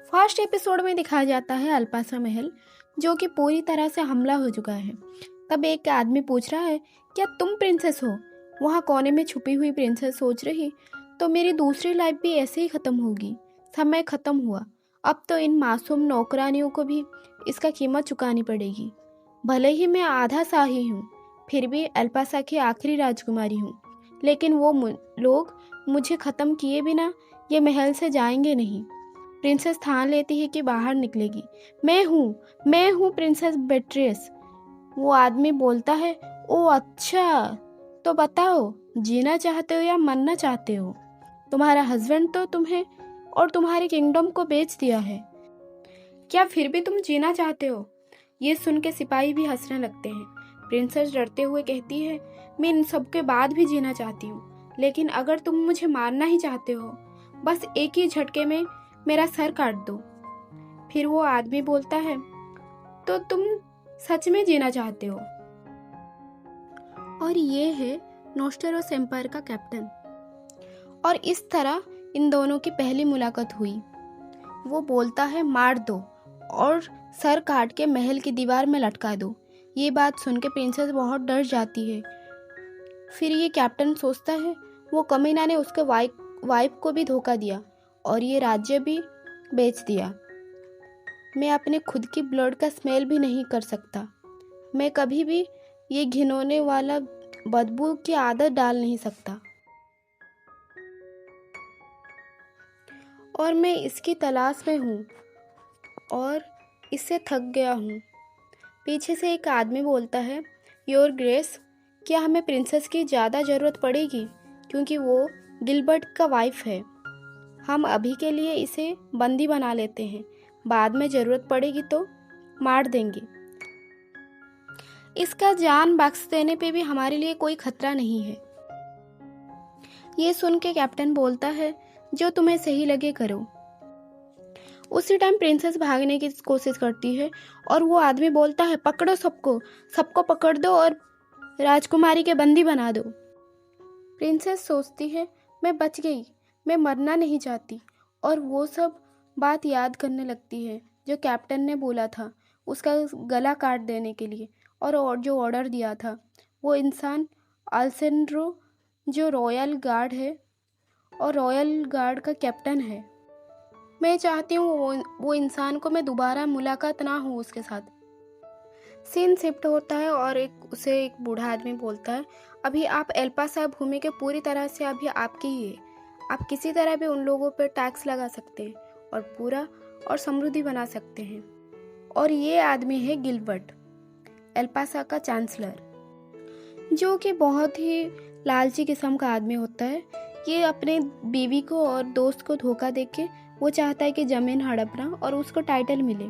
First episode में दिखाया जाता है अल्पासा महल, जो कि पूरी तरह से हमला हो चुका है। तब एक आदमी पूछ रहा है, क्या तुम प्रिंसेस हो? वहाँ कोने में छुपी हुई प्रिंसेस सोच रही, तो मेरी दूसरी लाइफ भी ऐसे ही खत्म होगी। समय खत्म हुआ, अब तो इन मासूम नौकरानियों को भी इसका कीमत चुकानी पड़ेगी। भले ही मैं आधा शाही हूँ, फिर भी अल्पासा की आखिरी राजकुमारी हूँ। लेकिन वो लोग मुझे ख़त्म किए बिना ये महल से जाएंगे नहीं। प्रिंसेस ठान लेती है कि बाहर निकलेगी। मैं हूँ प्रिंसेस बेट्रियस। वो आदमी बोलता है, ओ अच्छा, तो बताओ, जीना चाहते हो या मरना चाहते हो? तुम्हारा हस्बैंड तो तुम्हें और तुम्हारे किंगडम को बेच दिया है, क्या फिर भी तुम जीना चाहते हो? ये सुन के सिपाही भी हंसने लगते हैं। प्रिंसेस डरते हुए कहती है, मैं इन सब के बाद भी जीना चाहती हूँ, लेकिन अगर तुम मुझे मारना ही चाहते हो, बस एक ही झटके में मेरा सर काट दो। फिर वो आदमी बोलता है, तो तुम सच में जीना चाहते हो? और ये है नोस्टेरोस एम्पायर का कैप्टन। और इस तरह इन दोनों की पहली मुलाकात हुई। वो बोलता है, मार दो और सर काट के महल की दीवार में लटका दो। ये बात सुन के प्रिंसेस बहुत डर जाती है। फिर ये कैप्टन सोचता है, वो कमीना ने उसके वाइफ को भी धोखा दिया और ये राज्य भी बेच दिया। मैं अपने खुद की ब्लड का स्मेल भी नहीं कर सकता। मैं कभी भी ये घिनौने वाला बदबू की आदत डाल नहीं सकता, और मैं इसकी तलाश में हूँ और इससे थक गया हूँ। पीछे से एक आदमी बोलता है, योर ग्रेस, क्या हमें प्रिंसेस की ज़्यादा ज़रूरत पड़ेगी? क्योंकि वो गिलबर्ट का वाइफ है। हम अभी के लिए इसे बंदी बना लेते हैं, बाद में ज़रूरत पड़ेगी तो मार देंगे। इसका जान बख्श देने पे भी हमारे लिए कोई खतरा नहीं है। ये सुन के कैप्टन बोलता है, जो तुम्हें सही लगे करो। उसी टाइम प्रिंसेस भागने की कोशिश करती है और वो आदमी बोलता है, पकड़ो सबको, सबको पकड़ दो और राजकुमारी के बंदी बना दो। प्रिंसेस सोचती है, मैं बच गई, मैं मरना नहीं चाहती, और वो सब बात याद करने लगती है जो कैप्टन ने बोला था उसका गला काट देने के लिए, और जो ऑर्डर दिया था। वो इंसान अल्सेंड्रो, जो रॉयल गार्ड है और रॉयल गार्ड का कैप्टन है। मैं चाहती हूँ वो इंसान को मैं दोबारा मुलाकात ना हो उसके साथ। सीन शिफ्ट होता है और उसे एक बूढ़ा आदमी बोलता है, अभी आप एल्पासा भूमि के पूरी तरह से अभी आपकी ही है। आप किसी तरह भी उन लोगों पर टैक्स लगा सकते हैं और पूरा और समृद्धि बना सकते हैं। और ये आदमी है गिलबर्ट, एल्पासा का चांसलर, जो कि बहुत ही लालची किस्म का आदमी होता है। ये अपने बीवी को और दोस्त को धोखा देके वो चाहता है कि ज़मीन हड़पना और उसको टाइटल मिले।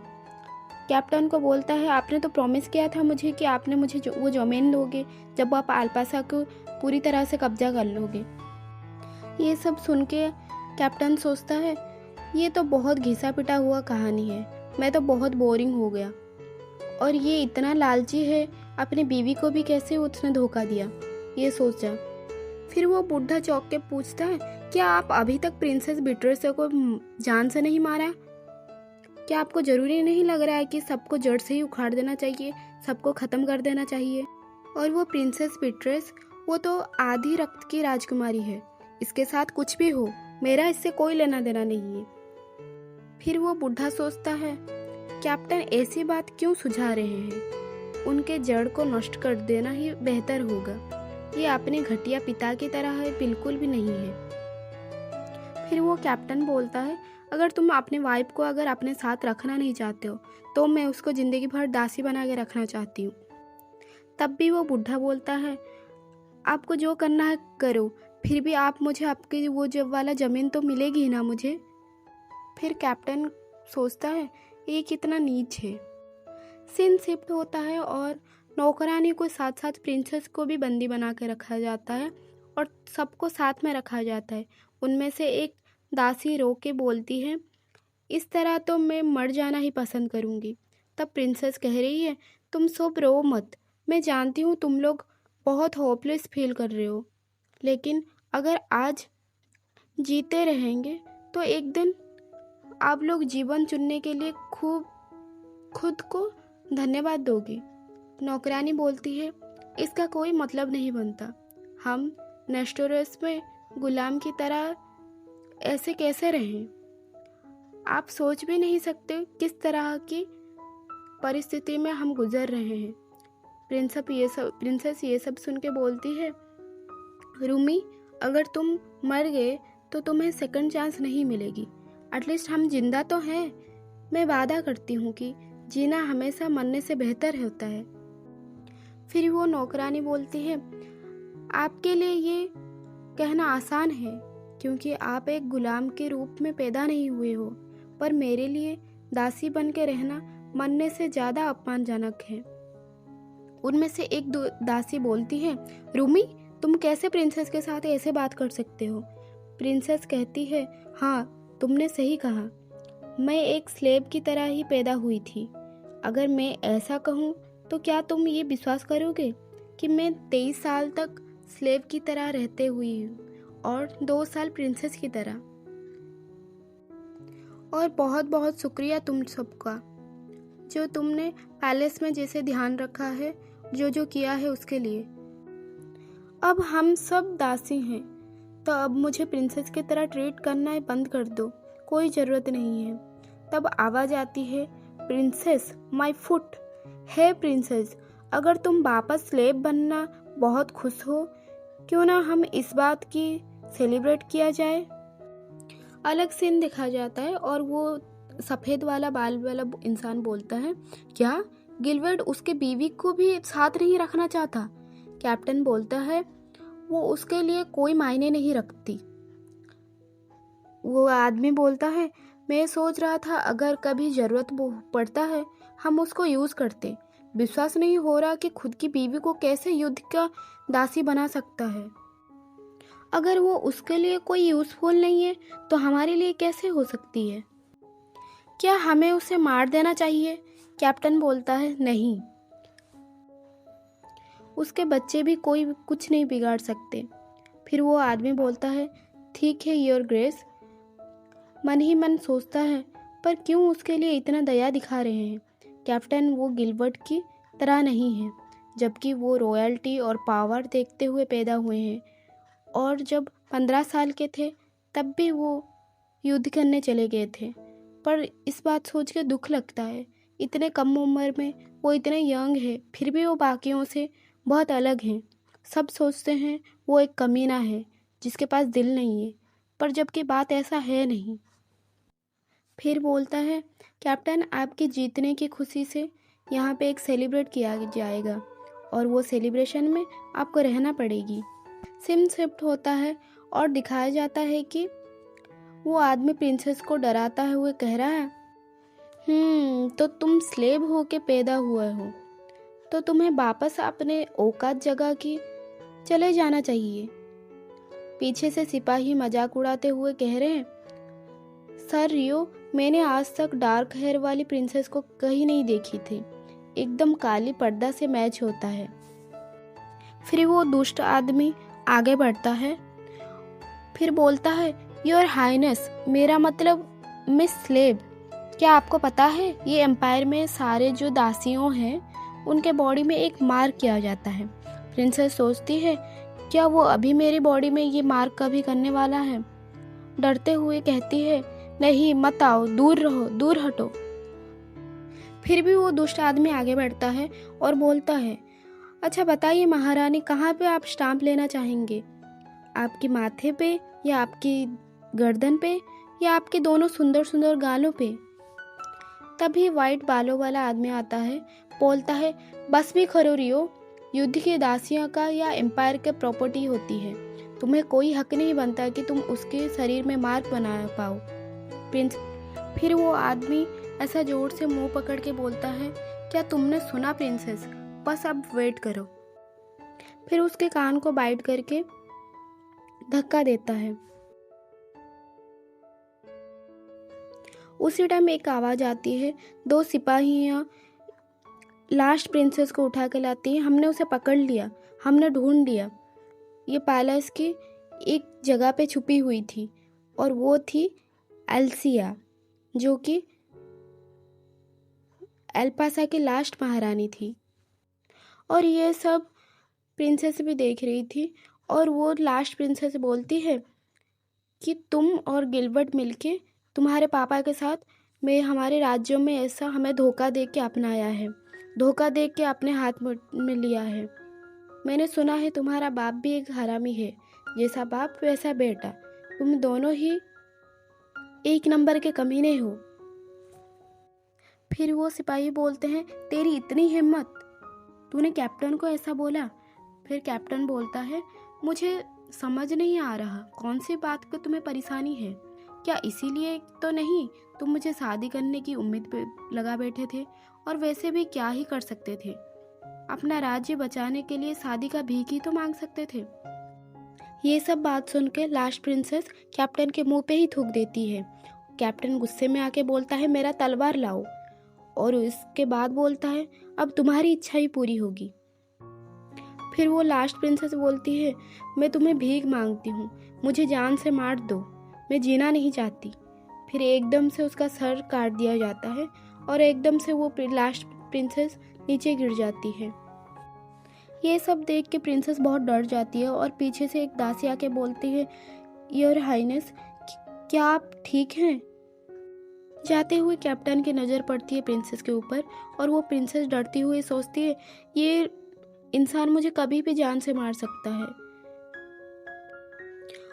कैप्टन को बोलता है, आपने तो प्रॉमिस किया था मुझे कि आपने मुझे वो ज़मीन दोगे जब आप अल्पासा को पूरी तरह से कब्जा कर लोगे। ये सब सुन के कैप्टन सोचता है, ये तो बहुत घिसा पिटा हुआ कहानी है, मैं तो बहुत बोरिंग हो गया। और ये इतना लालची है, अपनी बीवी को भी कैसे उसने धोखा दिया, ये सोचा। फिर वो बुढ़ा चौंक के पूछता है, क्या आप अभी तक प्रिंसेस बिट्रेस को जान से नहीं मारा? क्या आपको जरूरी नहीं लग रहा है कि सबको जड़ से ही उखाड़ देना चाहिए, सबको ख़त्म कर देना चाहिए? और वो प्रिंसेस बिट्रेस, वो तो आधी रक्त की राजकुमारी है, इसके साथ कुछ भी हो, मेरा इससे कोई लेना देना नहीं है। फिर वो बुढ़ा सोचता है, कैप्टन ऐसी बात क्यों सुझा रहे हैं? उनके जड़ को नष्ट कर देना ही बेहतर होगा। ये अपने घटिया पिता की तरह है, बिल्कुल भी नहीं है। फिर वो कैप्टन बोलता है, अगर तुम अपने वाइफ को अगर अपने साथ रखना नहीं चाहते हो तो मैं उसको ज़िंदगी भर दासी बना के रखना चाहती हूँ। तब भी वो बुढ़ा बोलता है, आपको जो करना है करो, फिर भी आप मुझे आपकी वो जब वाला ज़मीन तो मिलेगी ही ना मुझे। फिर कैप्टन सोचता है, ये कितना नीच है। सीन शिफ्ट होता है और नौकरानी को साथ साथ प्रिंसेस को भी बंदी बना के रखा जाता है और सबको साथ में रखा जाता है। उनमें से एक दासी रो के बोलती है, इस तरह तो मैं मर जाना ही पसंद करूँगी। तब प्रिंसेस कह रही है, तुम सब रो मत, मैं जानती हूँ तुम लोग बहुत होपलेस फील कर रहे हो, लेकिन अगर आज जीते रहेंगे तो एक दिन आप लोग जीवन चुनने के लिए खुद को धन्यवाद दोगे। नौकरानी बोलती है, इसका कोई मतलब नहीं बनता। हम नेस्टोरस में गुलाम की तरह ऐसे कैसे रहें? आप सोच भी नहीं सकते किस तरह की परिस्थिति में हम गुजर रहे हैं। प्रिंसेस ये सब सुन के बोलती है, रूमी, अगर तुम मर गए तो तुम्हें सेकंड चांस नहीं मिलेगी। एटलीस्ट हम जिंदा तो हैं। मैं वादा करती हूँ कि जीना हमेशा मरने से बेहतर होता है। फिर वो नौकरानी बोलती है, आपके लिए ये कहना आसान है क्योंकि आप एक गुलाम के रूप में पैदा नहीं हुए हो, पर मेरे लिए दासी बन के रहना मरने से ज़्यादा अपमानजनक है। उनमें से एक दासी बोलती है, रूमी, तुम कैसे प्रिंसेस के साथ ऐसे बात कर सकते हो? प्रिंसेस कहती है, हाँ, तुमने सही कहा। मैं एक स्लेव की तरह ही पैदा हुई थी। अगर मैं ऐसा कहूँ तो क्या तुम ये विश्वास करोगे कि मैं 23 साल तक स्लेव की तरह रहते हुई हूँ और 2 साल प्रिंसेस की तरह। और बहुत बहुत शुक्रिया तुम सबका, जो तुमने पैलेस में जैसे ध्यान रखा है, जो किया है उसके लिए। अब हम सब दासी हैं, तो अब मुझे प्रिंसेस की तरह ट्रीट करना बंद कर दो, कोई ज़रूरत नहीं है। तब आवाज़ आती है, प्रिंसेस, माय फुट। है प्रिंसेस, अगर तुम वापस स्लेव बनना बहुत खुश हो, क्यों ना हम इस बात की सेलिब्रेट किया जाए। अलग सीन दिखा जाता है और वो सफ़ेद वाला बाल वाला इंसान बोलता है, क्या गिलबर्ट उसके बीवी को भी साथ नहीं रखना चाहता? कैप्टन बोलता है, वो उसके लिए कोई मायने नहीं रखती। वो आदमी बोलता है, मैं सोच रहा था अगर कभी ज़रूरत पड़ता है हम उसको यूज़ करते। विश्वास नहीं हो रहा कि खुद की बीवी को कैसे युद्ध का दासी बना सकता है। अगर वो उसके लिए कोई यूज़फुल नहीं है तो हमारे लिए कैसे हो सकती है? क्या हमें उसे मार देना चाहिए? कैप्टन बोलता है, नहीं, उसके बच्चे भी कोई कुछ नहीं बिगाड़ सकते। फिर वो आदमी बोलता है, ठीक है योर ग्रेस। मन ही मन सोचता है, पर क्यों उसके लिए इतना दया दिखा रहे हैं? कैप्टन वो गिलबर्ट की तरह नहीं है, जबकि वो रॉयल्टी और पावर देखते हुए पैदा हुए हैं और जब 15 साल के थे तब भी वो युद्ध करने चले गए थे। पर इस बात सोच के दुख लगता है, इतने कम उम्र में वो इतने यंग है, फिर भी वो बाकियों से बहुत अलग हैं। सब सोचते हैं वो एक कमीना है जिसके पास दिल नहीं है, पर जबकि बात ऐसा है नहीं। फिर बोलता है, कैप्टन, आपके जीतने की खुशी से यहाँ पे एक सेलिब्रेट किया जाएगा और वो सेलिब्रेशन में आपको रहना पड़ेगी। सीन शिफ्ट होता है और दिखाया जाता है कि वो आदमी प्रिंसेस को डराता हुए कह रहा है, तो तुम स्लेव हो के पैदा हुए हो, तो तुम्हें वापस अपने औकात जगह की चले जाना चाहिए। पीछे से सिपाही मजाक उड़ाते हुए कह रहे हैं, सर रियो, मैंने आज तक डार्क हेयर वाली प्रिंसेस को कहीं नहीं देखी थी। एकदम काली पर्दा से मैच होता है। फिर वो दुष्ट आदमी आगे बढ़ता है, फिर बोलता है, योर हाइनेस, मेरा मतलब मिस स्लेव, क्या आपको पता है ये एम्पायर में सारे जो दासियों हैं उनके बॉडी में एक मार्क किया जाता है। प्रिंसेस सोचती है, क्या वो अभी मेरी बॉडी में ये मार्क कभी करने वाला है? डरते हुए कहती है, नहीं, मत आओ, दूर रहो, दूर हटो। फिर भी वो दुष्ट आदमी आगे बढ़ता है और बोलता है, अच्छा बताइए महारानी, कहाँ पे आप स्टाम्प लेना चाहेंगे? आपके माथे पे या आपकी गर्दन पे या आपके दोनों सुंदर सुंदर गालों पे? तभी वाइट बालों वाला आदमी आता है, बोलता है, बस भी करो रियो, युद्ध की दासियों का या एम्पायर के प्रॉपर्टी होती है, तुम्हें कोई हक नहीं बनता कि तुम उसके शरीर में मार्क बना पाओ। प्रिंस फिर वो आदमी ऐसा जोर से मुंह पकड़ के बोलता है, क्या तुमने सुना प्रिंसेस, बस अब वेट करो। फिर उसके कान को बाइट करके धक्का देता है। उसी टाइम एक आवाज़ आती है, 2 सिपाहियाँ लास्ट प्रिंसेस को उठा के लाती हैं। हमने उसे पकड़ लिया, हमने ढूंढ लिया, ये पैलेस की एक जगह पे छुपी हुई थी और वो थी एल्सिया। जो कि एल्पासा की लास्ट महारानी थी। और ये सब प्रिंसेस भी देख रही थी। और वो लास्ट प्रिंसेस बोलती है कि तुम और गिलबर्ट मिलके तुम्हारे पापा के साथ में हमारे राज्यों में ऐसा हमें धोखा दे के अपनाया है, धोखा दे के अपने हाथ में लिया है। मैंने सुना है तुम्हारा बाप भी एक हरामी है, जैसा बाप वैसा बेटा, तुम दोनों ही एक नंबर के कमीने हो। फिर वो सिपाही बोलते हैं, तेरी इतनी हिम्मत, तूने कैप्टन को ऐसा बोला? फिर कैप्टन बोलता है, मुझे समझ नहीं आ रहा कौन सी बात पे तुम्हें परेशानी है। क्या इसीलिए तो नहीं तुम मुझे शादी करने की उम्मीद पे लगा बैठे थे? और वैसे भी क्या ही कर सकते थे, अपना राज्य बचाने के लिए शादी का भीख ही तो मांग सकते थे। ये सब बात सुन के लास्ट प्रिंसेस कैप्टन के मुंह पे ही थूक देती है। कैप्टन गुस्से में आके बोलता है, मेरा तलवार लाओ। और इसके बाद बोलता है, अब तुम्हारी इच्छा ही पूरी होगी। फिर वो लास्ट प्रिंसेस बोलती है, मैं तुम्हें भीख मांगती हूँ, मुझे जान से मार दो, मैं जीना नहीं चाहती। फिर एकदम से उसका सर काट दिया जाता है और एकदम से वो लास्ट प्रिंसेस नीचे गिर जाती है। ये सब देख के प्रिंसेस बहुत डर जाती है और पीछे से एक दासी आके बोलती है, योर हाइनेस, क्या आप ठीक हैं? जाते हुए कैप्टन की नज़र पड़ती है प्रिंसेस के ऊपर और वो प्रिंसेस डरती हुई सोचती है, ये इंसान मुझे कभी भी जान से मार सकता है।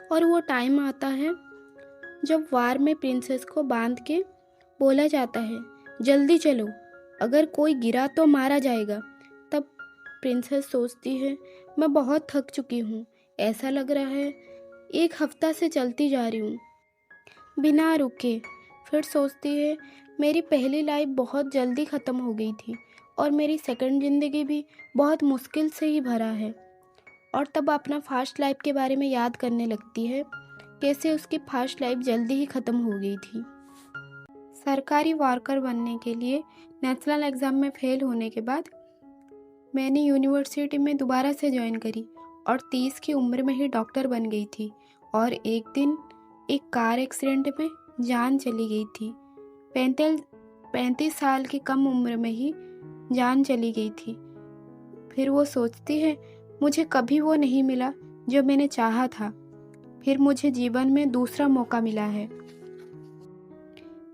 और वो टाइम आता है जब वार में प्रिंसेस को बांध के बोला जाता है, जल्दी चलो, अगर कोई गिरा तो मारा जाएगा। तब प्रिंसेस सोचती है, मैं बहुत थक चुकी हूँ, ऐसा लग रहा है 1 हफ्ता से चलती जा रही हूँ बिना रुके। फिर सोचती है, मेरी पहली लाइफ बहुत जल्दी ख़त्म हो गई थी और मेरी सेकंड ज़िंदगी भी बहुत मुश्किल से ही भरा है। और तब अपना फास्ट लाइफ के बारे में याद करने लगती है, कैसे उसकी फास्ट लाइफ जल्दी ही ख़त्म हो गई थी। सरकारी वर्कर बनने के लिए नेशनल एग्ज़ाम में फेल होने के बाद मैंने यूनिवर्सिटी में दोबारा से ज्वाइन करी और 30 की उम्र में ही डॉक्टर बन गई थी। और एक दिन एक कार एक्सीडेंट में जान चली गई थी। 35 साल की कम उम्र में ही जान चली गई थी। फिर वो सोचती है, मुझे कभी वो नहीं मिला जो मैंने चाहा था, फिर मुझे जीवन में दूसरा मौका मिला है।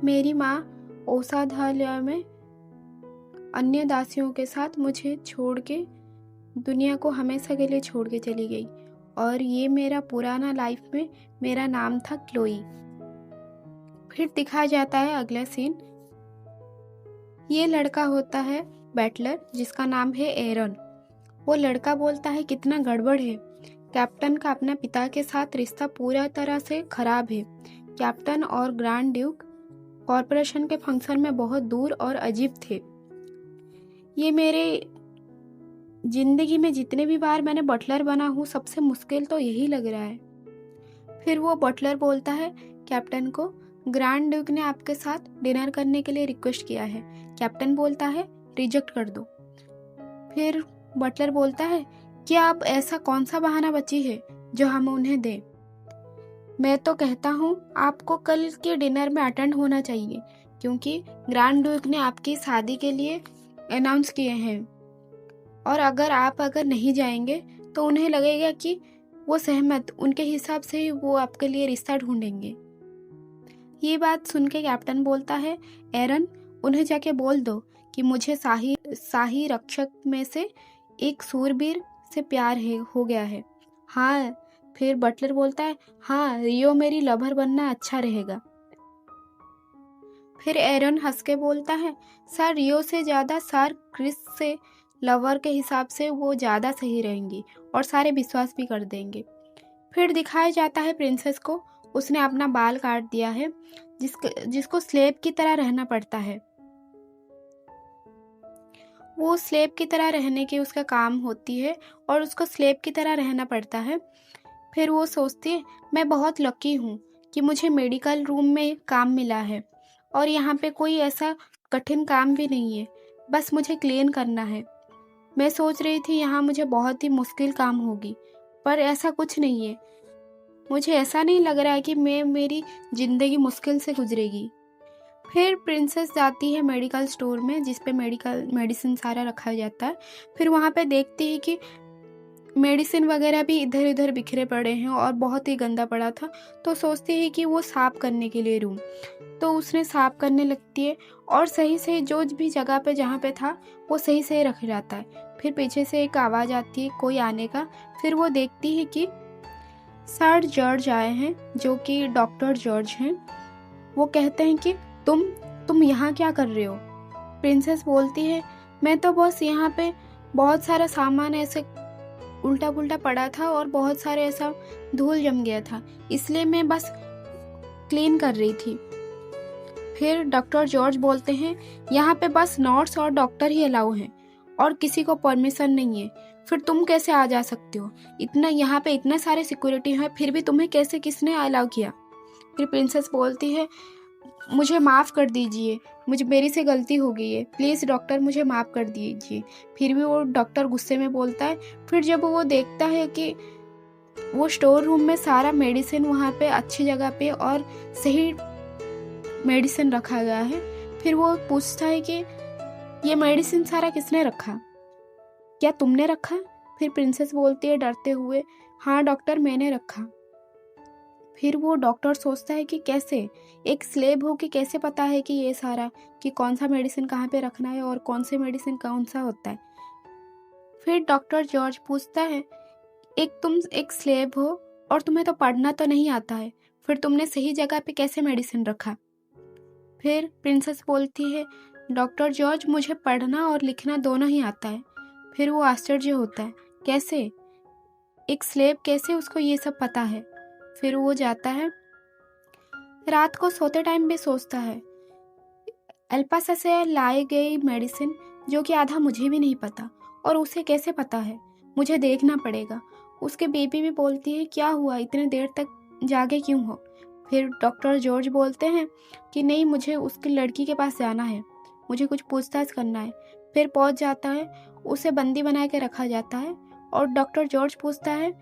मेरी माँ औषधालय में अन्य दासियों के साथ मुझे छोड़ के दुनिया को हमेशा के लिए छोड़ के चली गई। और ये मेरा पुराना लाइफ में मेरा नाम था क्लोई। फिर दिखाया जाता है अगला सीन। ये लड़का होता है बैटलर, जिसका नाम है एरन। वो लड़का बोलता है, कितना गड़बड़ है, कैप्टन का अपना पिता के साथ रिश्ता पूरा तरह से खराब है। कैप्टन और ग्रैंड ड्यूक कॉरपोरेशन के फंक्शन में बहुत दूर और अजीब थे। ये मेरे जिंदगी में जितने भी बार मैंने बटलर बना हूँ, सबसे मुश्किल तो यही लग रहा है। फिर वो बटलर बोलता है कैप्टन को, ग्रैंड ड्यूक ने आपके साथ डिनर करने के लिए रिक्वेस्ट किया है। कैप्टन बोलता है, रिजेक्ट कर दो। फिर बटलर बोलता है, क्या आप ऐसा कौन सा बहाना बची है जो हम उन्हें दें? मैं तो कहता हूँ आपको कल के डिनर में अटेंड होना चाहिए, क्योंकि ग्रैंड ड्यूक ने आपकी शादी के लिए अनाउंस किए हैं। और अगर नहीं जाएंगे तो उन्हें लगेगा कि वो सहमत, उनके हिसाब से ही वो आपके लिए रिश्ता ढूंढेंगे। ये बात सुन के कैप्टन बोलता है, एरन, उन्हें जाके बोल दो कि मुझे शाही रक्षक में से एक सूरबीर से प्यार हो गया है। हाँ। फिर बटलर बोलता है, हाँ, रियो मेरी लवर बनना अच्छा रहेगा। फिर एरन हंस के बोलता है, सर रियो से ज़्यादा सर क्रिस से लवर के हिसाब से वो ज़्यादा सही रहेंगी और सारे विश्वास भी कर देंगे। फिर दिखाया जाता है प्रिंसेस को, उसने अपना बाल काट दिया है, जिसको स्लेव की तरह रहना पड़ता है। वो स्लेव की तरह रहने की उसका काम होती है और उसको स्लेव की तरह रहना पड़ता है। फिर वो सोचती है, मैं बहुत लकी हूँ कि मुझे मेडिकल रूम में काम मिला है और यहाँ पे कोई ऐसा कठिन काम भी नहीं है, बस मुझे क्लीन करना है। मैं सोच रही थी यहाँ मुझे बहुत ही मुश्किल काम होगी, पर ऐसा कुछ नहीं है। मुझे ऐसा नहीं लग रहा है कि मेरी ज़िंदगी मुश्किल से गुजरेगी। फिर प्रिंसेस जाती है मेडिकल स्टोर में जिस पे मेडिसिन सारा रखा जाता है। फिर वहाँ पे देखती है कि मेडिसिन वगैरह भी इधर उधर बिखरे पड़े हैं और बहुत ही गंदा पड़ा था। तो सोचती है कि वो साफ करने के लिए रूम, तो उसने साफ करने लगती है और सही सही जो भी जगह पे जहाँ पे था वो सही सही रख जाता है। फिर पीछे से एक आवाज़ आती है कोई आने का। फिर वो देखती है कि सर जॉर्ज आए हैं जो कि डॉक्टर जॉर्ज हैं। वो कहते हैं कि तुम यहाँ क्या कर रहे हो। प्रिंसेस बोलती है मैं तो बस यहाँ पे बहुत सारा सामान ऐसे उल्टा पुल्टा पड़ा था और बहुत सारे ऐसा धूल जम गया था, इसलिए मैं बस क्लीन कर रही थी। फिर डॉक्टर जॉर्ज बोलते हैं यहाँ पे बस नर्स और डॉक्टर ही अलाउ हैं और किसी को परमिशन नहीं है। फिर तुम कैसे आ जा सकते हो, इतना यहाँ पे इतने सारे सिक्योरिटी हैं फिर भी तुम्हें कैसे किसने अलाउ किया। फिर प्रिंसेस बोलती है मुझे माफ़ कर दीजिए, मेरी से गलती हो गई है, प्लीज़ डॉक्टर मुझे माफ़ कर दीजिए। फिर भी वो डॉक्टर गुस्से में बोलता है। फिर जब वो देखता है कि वो स्टोर रूम में सारा मेडिसिन वहाँ पे अच्छी जगह पे और सही मेडिसिन रखा गया है, फिर वो पूछता है कि ये मेडिसिन सारा किसने रखा, क्या तुमने रखा। फिर प्रिंसेस बोलती है डरते हुए हाँ डॉक्टर मैंने रखा। फिर वो डॉक्टर सोचता है कि कैसे एक स्लेब हो कि कैसे पता है कि ये सारा कि कौन सा मेडिसिन कहाँ पे रखना है और कौन से मेडिसिन कौन सा होता है। फिर डॉक्टर जॉर्ज पूछता है तुम एक स्लेब हो और तुम्हें तो पढ़ना तो नहीं आता है, फिर तुमने सही जगह पे कैसे मेडिसिन रखा। फिर प्रिंसेस बोलती है डॉक्टर जॉर्ज मुझे पढ़ना और लिखना दोनों ही आता है। फिर वो आश्चर्य होता है कैसे एक स्लेब, कैसे उसको ये सब पता है। फिर वो जाता है, रात को सोते टाइम भी सोचता है एल्पासा से लाई गई मेडिसिन जो कि आधा मुझे भी नहीं पता और उसे कैसे पता है, मुझे देखना पड़ेगा। उसके बेबी भी बोलती है क्या हुआ, इतने देर तक जागे क्यों हो। फिर डॉक्टर जॉर्ज बोलते हैं कि नहीं मुझे उसकी लड़की के पास जाना है, मुझे कुछ पूछताछ करना है। फिर पहुंच जाता है, उसे बंदी बना के रखा जाता है और डॉक्टर जॉर्ज पूछता है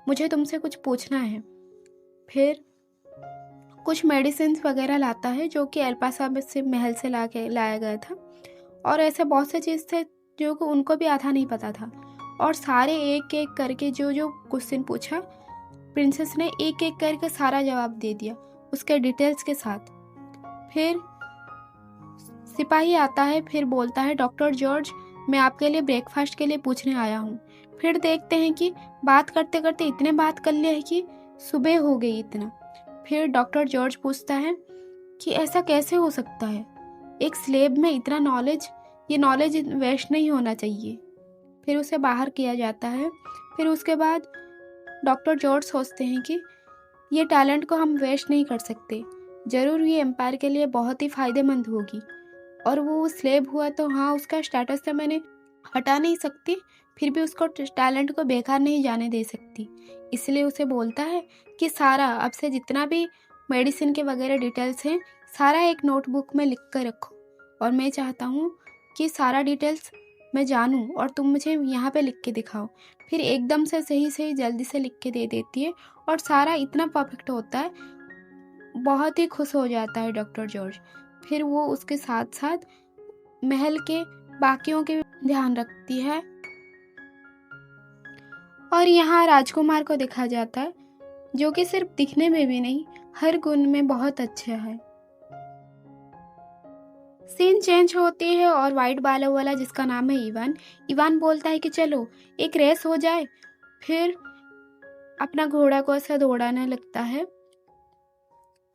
मुझे तुमसे कुछ पूछना है। फिर कुछ मेडिसिन वगैरह लाता है जो कि एल्पासा से महल से लाया गया था और ऐसे बहुत से चीज़ थे जो कि उनको भी आधा नहीं पता था। और सारे एक एक करके जो जो क्वेश्चन पूछा प्रिंसेस ने एक एक करके सारा जवाब दे दिया उसके डिटेल्स के साथ। फिर सिपाही आता है, फिर बोलता है डॉक्टर जॉर्ज मैं आपके लिए ब्रेकफास्ट के लिए पूछने आया हूँ। फिर देखते हैं कि बात करते करते इतने बात कर लिए कि सुबह हो गई इतना। फिर डॉक्टर जॉर्ज पूछता है कि ऐसा कैसे हो सकता है, एक स्लेब में इतना नॉलेज, ये नॉलेज वेस्ट नहीं होना चाहिए। फिर उसे बाहर किया जाता है। फिर उसके बाद डॉक्टर जॉर्ज सोचते हैं कि ये टैलेंट को हम वेस्ट नहीं कर सकते, ज़रूर ये एम्पायर के लिए बहुत ही फ़ायदेमंद होगी। और वो स्लेब हुआ तो हाँ उसका स्टेटस तो मैंने हटा नहीं सकती, फिर भी उसको टैलेंट को बेकार नहीं जाने दे सकती। इसलिए उसे बोलता है कि सारा अब से जितना भी मेडिसिन के वगैरह डिटेल्स हैं सारा एक नोटबुक में लिख कर रखो और मैं चाहता हूँ कि सारा डिटेल्स मैं जानूँ और तुम मुझे यहाँ पे लिख के दिखाओ। फिर एकदम से सही सही जल्दी से लिख के दे देती है और सारा इतना परफेक्ट होता है, बहुत ही खुश हो जाता है डॉक्टर जॉर्ज। फिर वो उसके साथ साथ महल के बाकियों के ध्यान रखती है और यहाँ राजकुमार को देखा जाता है जो कि सिर्फ दिखने में भी नहीं हर गुण में बहुत अच्छा है। सीन चेंज होती है और वाइट बालों वाला जिसका नाम है इवान बोलता है कि चलो एक रेस हो जाए। फिर अपना घोड़ा को ऐसा दौड़ाने लगता है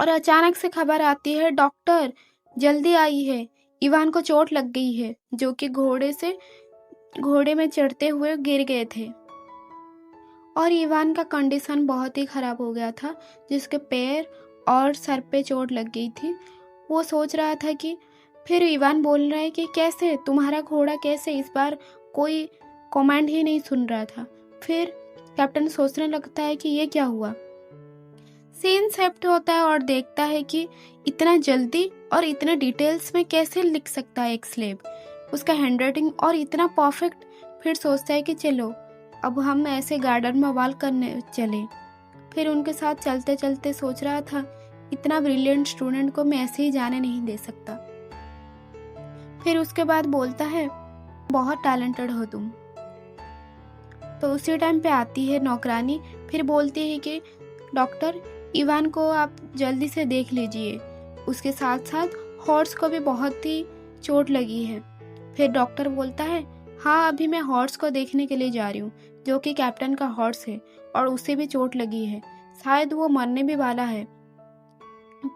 और अचानक से खबर आती है डॉक्टर जल्दी आई है, इवान को चोट लग गई है, जो कि घोड़े में चढ़ते हुए गिर गए थे और इवान का कंडीशन बहुत ही खराब हो गया था, जिसके पैर और सर पे चोट लग गई थी। वो सोच रहा था कि फिर इवान बोल रहा है कि कैसे तुम्हारा घोड़ा, कैसे, इस बार कोई कमांड ही नहीं सुन रहा था। फिर कैप्टन सोचने लगता है कि ये क्या हुआ। सीन शिफ्ट होता है और देखता है कि इतना जल्दी और इतने डिटेल्स में कैसे लिख सकता है एक स्लेब, उसका हैंडराइटिंग और इतना परफेक्ट। फिर सोचता है कि चलो अब हम ऐसे गार्डन में वॉक करने चले। फिर उनके साथ चलते चलते सोच रहा था इतना ब्रिलियंट स्टूडेंट को मैं ऐसे ही जाने नहीं दे सकता। फिर उसके बाद बोलता है बहुत टैलेंटेड हो तुम। तो उसी टाइम पे आती है नौकरानी, फिर बोलती है कि डॉक्टर इवान को आप जल्दी से देख लीजिए, उसके साथ साथ हॉर्स को भी बहुत ही चोट लगी है। फिर डॉक्टर बोलता है हाँ अभी मैं हॉर्स को देखने के लिए जा रही हूँ, जो कि कैप्टन का हॉर्स है और उसे भी चोट लगी है, शायद वो मरने भी वाला है।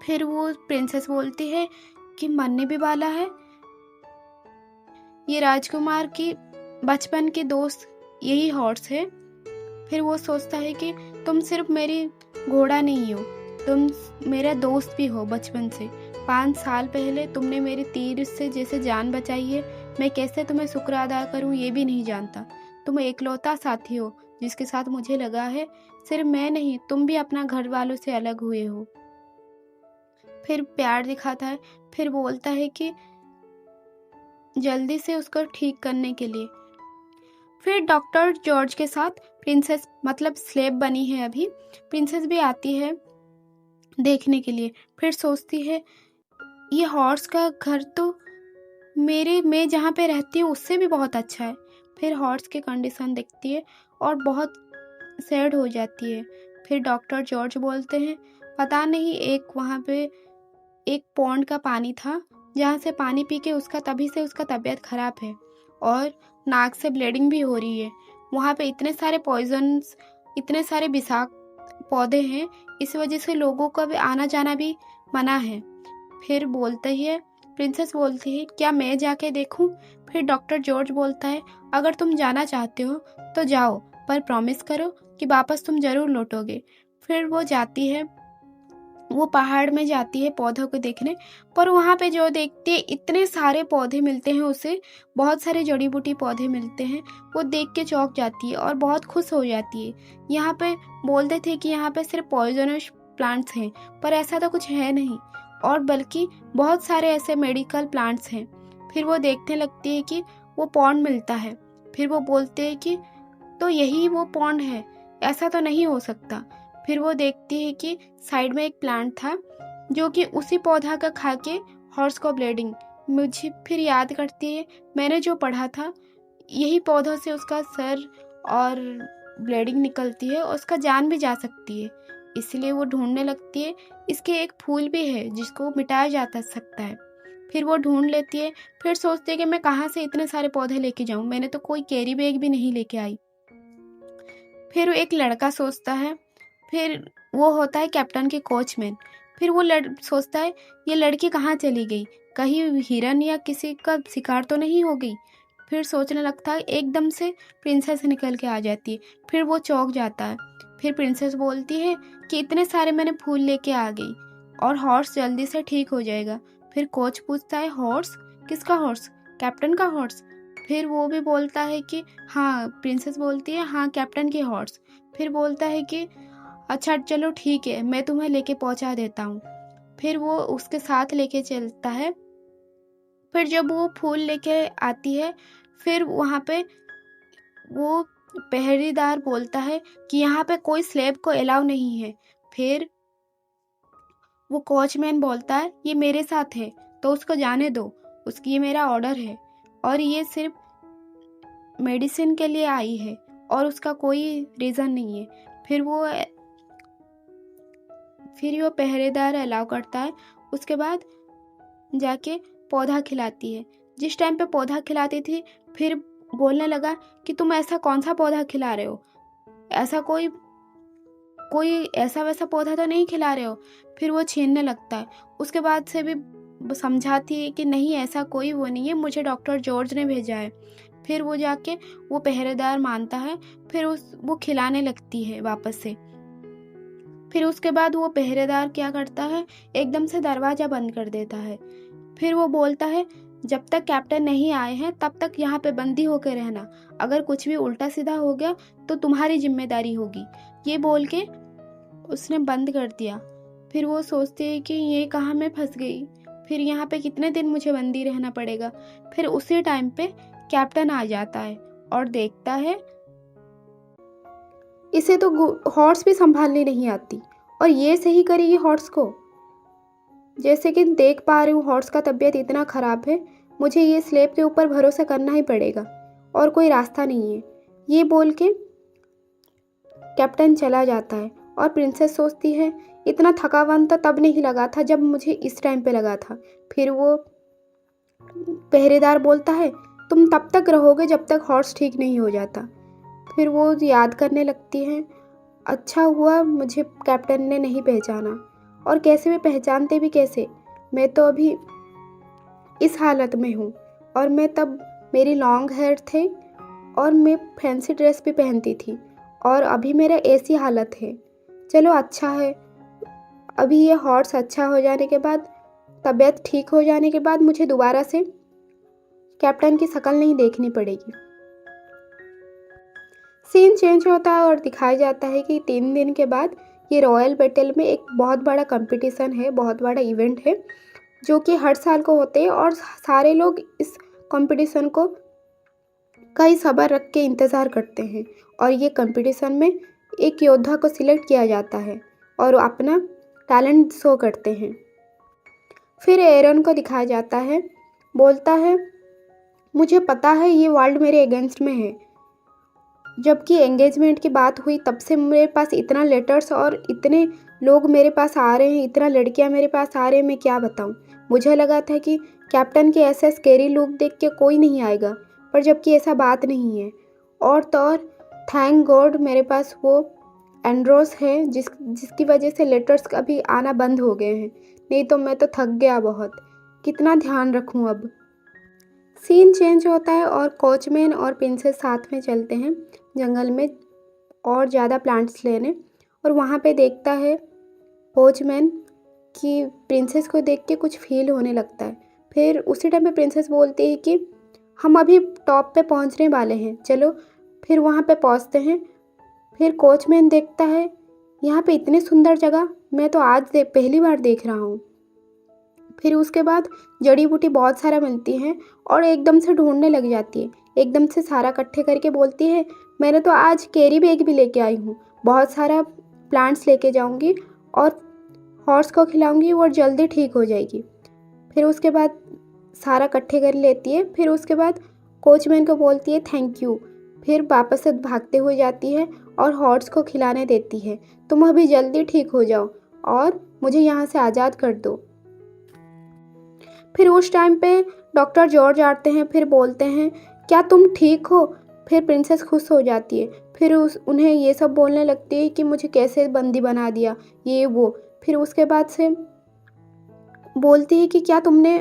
फिर वो प्रिंसेस बोलती है कि मरने भी वाला है, ये राजकुमार की बचपन की दोस्त यही हॉर्स है। फिर वो सोचता है कि तुम सिर्फ मेरी घोड़ा नहीं हो, तुम मेरा दोस्त भी हो बचपन से। 5 साल पहले तुमने मेरी तीर से जैसे जान बचाई है, मैं कैसे तुम्हें शुक्र अदा करूं ये भी नहीं जानता। तुम एकलौता साथी हो जिसके साथ मुझे लगा है, सिर्फ मैं नहीं तुम भी अपना घर वालों से अलग हुए हो। फिर प्यार दिखाता है, फिर बोलता है कि जल्दी से उसको ठीक करने के लिए। फिर डॉक्टर जॉर्ज के साथ प्रिंसेस मतलब स्लेव बनी है अभी, प्रिंसेस भी आती है देखने के लिए। फिर सोचती है ये हॉर्स का घर तो मैं जहाँ पे रहती हूँ उससे भी बहुत अच्छा है। फिर हॉर्स की कंडीशन देखती है और बहुत सैड हो जाती है। फिर डॉक्टर जॉर्ज बोलते हैं पता नहीं एक वहाँ पे एक पॉन्ड का पानी था जहाँ से पानी पी के तभी से उसका तबीयत खराब है और नाक से ब्लीडिंग भी हो रही है। वहाँ पे इतने सारे पॉइजन्स, इतने सारे विषाक्त पौधे हैं, इस वजह से लोगों का भी आना जाना भी मना है। फिर बोलते ही प्रिंसेस बोलती है क्या मैं जाके देखूं? फिर डॉक्टर जॉर्ज बोलता है अगर तुम जाना चाहते हो तो जाओ, पर प्रॉमिस करो कि वापस तुम जरूर लौटोगे। फिर वो जाती है, वो पहाड़ में जाती है पौधों को देखने, पर वहाँ पे जो देखती है इतने सारे पौधे मिलते हैं उसे, बहुत सारे जड़ी बूटी पौधे मिलते हैं। वो देख के चौंक जाती है और बहुत खुश हो जाती है। यहाँ पे बोलते थे कि यहाँ पे सिर्फ पॉइजनस प्लांट्स हैं, पर ऐसा तो कुछ है नहीं, और बल्कि बहुत सारे ऐसे मेडिकल प्लांट्स हैं। फिर वो देखने लगती है कि वो पॉन्ड मिलता है। फिर वो बोलते हैं कि तो यही वो पॉन्ड है, ऐसा तो नहीं हो सकता। फिर वो देखती है कि साइड में एक प्लांट था जो कि उसी पौधा का खा के हॉर्स को ब्लीडिंग, मुझे फिर याद करती है मैंने जो पढ़ा था यही पौधों से उसका सर और ब्लीडिंग निकलती है और उसका जान भी जा सकती है। इसलिए वो ढूंढने लगती है, इसके एक फूल भी है जिसको मिटाया जा सकता है। फिर वो ढूंढ लेती है, फिर सोचती है कि मैं कहाँ से इतने सारे पौधे लेके जाऊं, मैंने तो कोई कैरी बैग भी नहीं लेके आई। फिर एक लड़का सोचता है, फिर वो होता है कैप्टन के कोचमैन। फिर वो सोचता है ये लड़की कहाँ चली गई, कहीं हिरन या किसी का शिकार तो नहीं हो गई। फिर सोचने लगता है, एकदम से प्रिंसेस निकल के आ जाती है। फिर वो चौंक जाता है। फिर प्रिंसेस बोलती है कि इतने सारे मैंने फूल लेके आ गई और हॉर्स जल्दी से ठीक हो जाएगा। फिर कोच पूछता है हॉर्स? किसका हॉर्स? कैप्टन का हॉर्स? फिर वो भी बोलता है कि हाँ, प्रिंसेस बोलती है हाँ कैप्टन की हॉर्स। फिर बोलता है कि अच्छा चलो ठीक है, मैं तुम्हें लेके पहुंचा देता हूँ। फिर वो उसके साथ लेके चलता है। फिर जब वो फूल लेके आती है, फिर वहाँ पे वो पहरेदार बोलता है कि यहाँ पे कोई स्लेब को अलाउ नहीं है। फिर वो कोचमैन बोलता है ये मेरे साथ है तो उसको जाने दो, उसकी ये मेरा ऑर्डर है और ये सिर्फ मेडिसिन के लिए आई है और उसका कोई रीज़न नहीं है। फिर वो पहरेदार अलाउ करता है। उसके बाद जाके पौधा खिलाती है। जिस टाइम पे पौधा खिलाती थी, फिर बोलने लगा कि तुम ऐसा कौन सा पौधा खिला रहे हो, ऐसा कोई ऐसा वैसा पौधा तो नहीं खिला रहे हो। फिर वो छीनने लगता है। उसके बाद से भी समझाती है कि नहीं ऐसा कोई वो नहीं है, मुझे डॉक्टर जॉर्ज ने भेजा है। फिर वो जाके वो पहरेदार मानता है। फिर वो खिलाने लगती है वापस से। फिर उसके बाद वो पहरेदार क्या करता है, एकदम से दरवाज़ा बंद कर देता है। फिर वो बोलता है जब तक कैप्टन नहीं आए हैं तब तक यहाँ पे बंदी होकर रहना, अगर कुछ भी उल्टा सीधा हो गया तो तुम्हारी जिम्मेदारी होगी। ये बोल के उसने बंद कर दिया। फिर वो सोचती है कि ये कहाँ मैं फंस गई, फिर यहाँ पे कितने दिन मुझे बंदी रहना पड़ेगा। फिर उसी टाइम पे कैप्टन आ जाता है और देखता है इसे तो हॉर्स भी संभालने नहीं आती और ये सही करेगी हॉर्स को। जैसे कि देख पा रही हूँ हॉर्स का तबीयत इतना ख़राब है, मुझे ये स्लेब के ऊपर भरोसा करना ही पड़ेगा और कोई रास्ता नहीं है। ये बोल के कैप्टन चला जाता है और प्रिंसेस सोचती है इतना थकावन तो तब नहीं लगा था जब मुझे इस टाइम पे लगा था। फिर वो पहरेदार बोलता है तुम तब तक रहोगे जब तक हॉर्स ठीक नहीं हो जाता। फिर वो याद करने लगती है, अच्छा हुआ मुझे कैप्टन ने नहीं पहचाना, और कैसे वे पहचानते भी कैसे, मैं तो अभी इस हालत में हूँ और मैं तब मेरी लॉन्ग हेयर थे और मैं फैंसी ड्रेस भी पहनती थी और अभी मेरा ऐसी हालत है। चलो अच्छा है, अभी ये हॉर्स अच्छा हो जाने के बाद, तबीयत ठीक हो जाने के बाद मुझे दोबारा से कैप्टन की शक्ल नहीं देखनी पड़ेगी। सीन चेंज होता है और दिखाया जाता है कि 3 दिन के बाद ये रॉयल बैटल में एक बहुत बड़ा कंपटीशन है, बहुत बड़ा इवेंट है जो कि हर साल को होते हैं और सारे लोग इस कंपटीशन को कई सब्र रख के इंतज़ार करते हैं। और ये कंपटीशन में एक योद्धा को सिलेक्ट किया जाता है और वो अपना टैलेंट शो करते हैं। फिर एरन को दिखाया जाता है, बोलता है मुझे पता है ये वर्ल्ड मेरे अगेंस्ट में है, जबकि एंगेजमेंट की बात हुई तब से मेरे पास इतना लेटर्स और इतने लोग मेरे पास आ रहे हैं, इतना लड़कियां मेरे पास आ रहे हैं, मैं क्या बताऊं। मुझे लगा था कि कैप्टन के ऐसा स्केरी लुक देख के कोई नहीं आएगा, पर जबकि ऐसा बात नहीं है। और तो और थैंक गॉड मेरे पास वो एंड्रोस है जिसकी वजह से लेटर्स अभी आना बंद हो गए हैं, नहीं तो मैं तो थक गया बहुत, कितना ध्यान रखूं अब। सीन चेंज होता है और कोचमैन और प्रिंसेस साथ में चलते हैं जंगल में और ज़्यादा प्लांट्स लेने, और वहाँ पे देखता है कोचमैन कि प्रिंसेस को देख के कुछ फील होने लगता है। फिर उसी टाइम पे प्रिंसेस बोलती है कि हम अभी टॉप पे पहुँचने वाले हैं, चलो फिर वहाँ पे पहुँचते हैं। फिर कोचमैन देखता है यहाँ पे इतनी सुंदर जगह मैं तो आज पहली बार देख रहा हूँ। फिर उसके बाद जड़ी बूटी बहुत सारा मिलती हैं और एकदम से ढूंढने लग जाती है, एकदम से सारा इकट्ठे करके बोलती है मैंने तो आज कैरी बैग भी लेके आई हूँ, बहुत सारा प्लांट्स लेके जाऊँगी और हॉर्स को खिलाऊँगी और जल्दी ठीक हो जाएगी। फिर उसके बाद सारा इकट्ठे कर लेती है। फिर उसके बाद कोचमैन को बोलती है थैंक यू, फिर वापस से भागते हुए जाती है और हॉर्स को खिलाने देती है, तुम अभी जल्दी ठीक हो जाओ और मुझे यहाँ से आज़ाद कर दो। फिर उस टाइम पे डॉक्टर जॉर्ज आते हैं, फिर बोलते हैं क्या तुम ठीक हो। फिर प्रिंसेस खुश हो जाती है, फिर उन्हें ये सब बोलने लगती है कि मुझे कैसे बंदी बना दिया ये वो। फिर उसके बाद से बोलती है कि क्या तुमने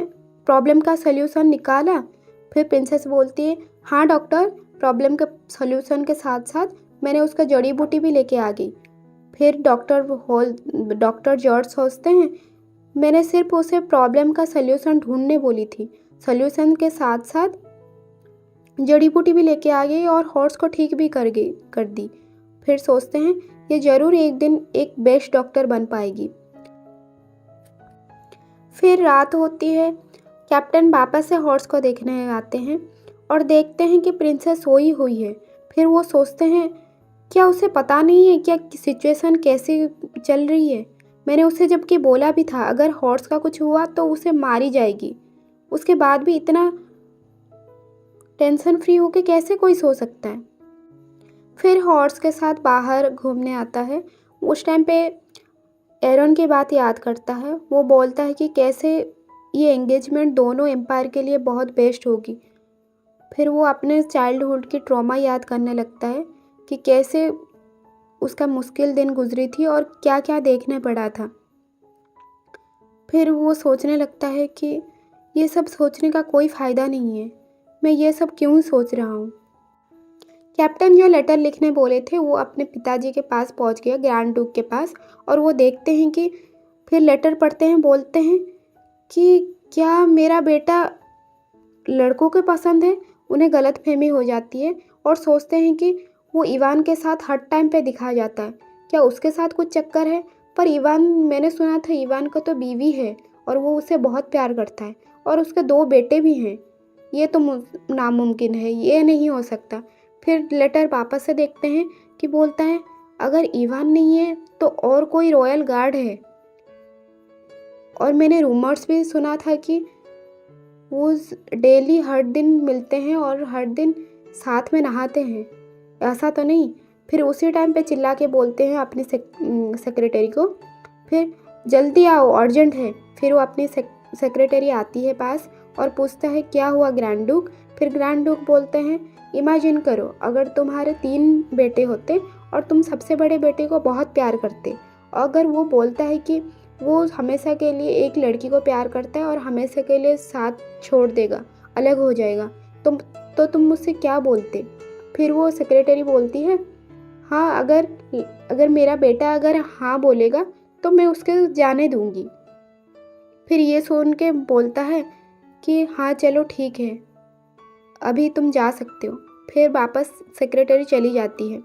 प्रॉब्लम का सल्यूशन निकाला। फिर प्रिंसेस बोलती है हाँ डॉक्टर, प्रॉब्लम के सल्यूशन के साथ साथ मैंने उसका जड़ी बूटी भी लेके आ गई। फिर डॉक्टर जॉर्ज सोचते हैं मैंने सिर्फ उसे प्रॉब्लम का सल्यूशन ढूंढने बोली थी, सल्यूशन के साथ साथ जड़ी बूटी भी लेके आ गई और हॉर्स को ठीक भी कर दी। फिर सोचते हैं ये ज़रूर एक दिन एक बेस्ट डॉक्टर बन पाएगी। फिर रात होती है, कैप्टन वापस से हॉर्स को देखने आते हैं और देखते हैं कि प्रिंसेस सोई हुई है। फिर वो सोचते हैं क्या उसे पता नहीं है क्या सिचुएशन कैसे चल रही है। मैंने उसे जबकि बोला भी था अगर हॉर्स का कुछ हुआ तो उसे मारी जाएगी, उसके बाद भी इतना टेंशन फ्री होके कैसे कोई सो सकता है। फिर हॉर्स के साथ बाहर घूमने आता है, उस टाइम पे एरन की बात याद करता है। वो बोलता है कि कैसे ये एंगेजमेंट दोनों एम्पायर के लिए बहुत बेस्ट होगी। फिर वो अपने चाइल्डहुड की ट्रॉमा याद करने लगता है कि कैसे उसका मुश्किल दिन गुजरी थी और क्या क्या देखने पड़ा था। फिर वो सोचने लगता है कि ये सब सोचने का कोई फ़ायदा नहीं है, मैं ये सब क्यों सोच रहा हूँ। कैप्टन जो लेटर लिखने बोले थे वो अपने पिताजी के पास पहुँच गया, ग्रैंड डूक के पास, और वो देखते हैं कि फिर लेटर पढ़ते हैं, बोलते हैं कि क्या मेरा बेटा लड़कों के पसंद है। उन्हें गलतफहमी हो जाती है और सोचते हैं कि वो इवान के साथ हर टाइम पे दिखाया जाता है, क्या उसके साथ कुछ चक्कर है। पर इवान, मैंने सुना था इवान का तो बीवी है और वो उसे बहुत प्यार करता है और उसके 2 बेटे भी हैं, ये तो नामुमकिन है, ये नहीं हो सकता। फिर लेटर वापस से देखते हैं कि बोलता है अगर इवान नहीं है तो और कोई रॉयल गार्ड है और मैंने रूमर्स भी सुना था कि वो डेली हर दिन मिलते हैं और हर दिन साथ में नहाते हैं, ऐसा तो नहीं? फिर उसी टाइम पे चिल्ला के बोलते हैं अपनी सेक्रेटरी को, फिर जल्दी आओ अर्जेंट है। फिर वो अपनी सेक्रेटरी आती है पास और पूछता है क्या हुआ ग्रैंड डूक। फिर ग्रैंड डूक बोलते हैं इमेजिन करो अगर तुम्हारे 3 बेटे होते और तुम सबसे बड़े बेटे को बहुत प्यार करते। अगर वो बोलता है कि वो हमेशा के लिए एक लड़की को प्यार करता है और हमेशा के लिए साथ छोड़ देगा, अलग हो जाएगा, तुम मुझसे क्या बोलते? फिर वो सेक्रेटरी बोलती है हाँ, अगर मेरा बेटा अगर हाँ बोलेगा तो मैं उसके जाने दूंगी। फिर ये सुन के बोलता है कि हाँ चलो ठीक है, अभी तुम जा सकते हो। फिर वापस सेक्रेटरी चली जाती है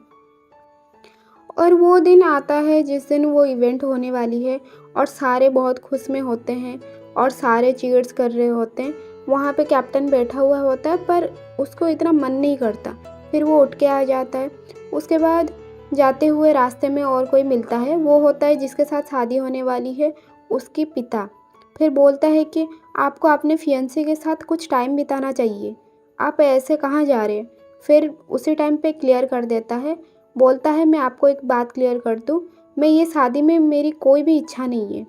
और वो दिन आता है जिस दिन वो इवेंट होने वाली है और सारे बहुत खुश में होते हैं और सारे चीयर्स कर रहे होते हैं। वहाँ पे कैप्टन बैठा हुआ होता है पर उसको इतना मन नहीं करता। फिर वो उठ के आ जाता है। उसके बाद जाते हुए रास्ते में और कोई मिलता है, वो होता है जिसके साथ शादी होने वाली है, उसके पिता। फिर बोलता है कि आपको अपने फियांसे के साथ कुछ टाइम बिताना चाहिए, आप ऐसे कहाँ जा रहे हैं? फिर उसी टाइम पे क्लियर कर देता है, बोलता है मैं आपको एक बात क्लियर कर दूँ, मैं ये शादी में मेरी कोई भी इच्छा नहीं है,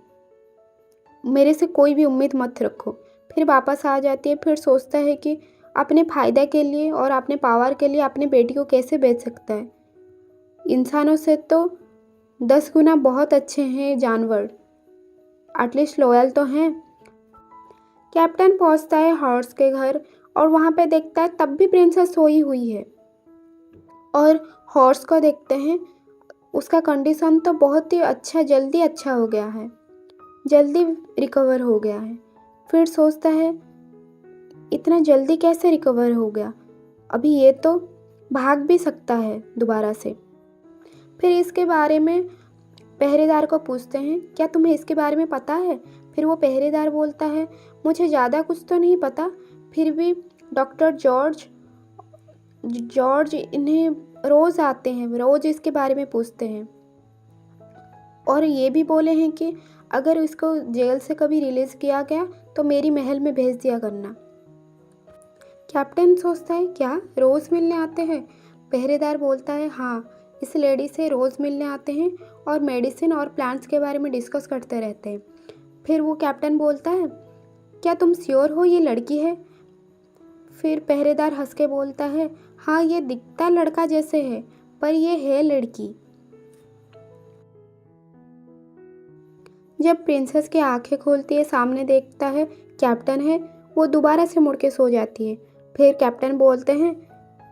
मेरे से कोई भी उम्मीद मत रखो। फिर वापस आ जाती है। फिर सोचता है कि अपने फ़ायदा के लिए और अपने पावर के लिए अपनी बेटी को कैसे बेच सकता है। इंसानों से तो 10 गुना बहुत अच्छे हैं जानवर, एटलीस्ट लॉयल तो हैं। कैप्टन पहुंचता है हॉर्स के घर और वहाँ पे देखता है तब भी प्रिंसेस सोई हुई है और हॉर्स को देखते हैं, उसका कंडीशन तो बहुत ही अच्छा, जल्दी अच्छा हो गया है, जल्दी रिकवर हो गया है। फिर सोचता है इतना जल्दी कैसे रिकवर हो गया, अभी ये तो भाग भी सकता है दोबारा से। फिर इसके बारे में पहरेदार को पूछते हैं क्या तुम्हें इसके बारे में पता है? फिर वो पहरेदार बोलता है मुझे ज़्यादा कुछ तो नहीं पता, फिर भी डॉक्टर जॉर्ज इन्हें रोज़ आते हैं, रोज़ इसके बारे में पूछते हैं और ये भी बोले हैं कि अगर इसको जेल से कभी रिलीज़ किया गया तो मेरी महल में भेज दिया करना। कैप्टन सोचता है क्या रोज़ मिलने आते हैं? पहरेदार बोलता है हाँ, इस लेडी से रोज़ मिलने आते हैं और मेडिसिन और प्लांट्स के बारे में डिस्कस करते रहते हैं। फिर वो कैप्टन बोलता है क्या तुम श्योर हो ये लड़की है? फिर पहरेदार हंस के बोलता है हाँ, ये दिखता लड़का जैसे है पर ये है लड़की। जब प्रिंसेस की आंखें खोलती है, सामने देखता है कैप्टन है, वो दोबारा से मुड़ के सो जाती है। फिर कैप्टन बोलते हैं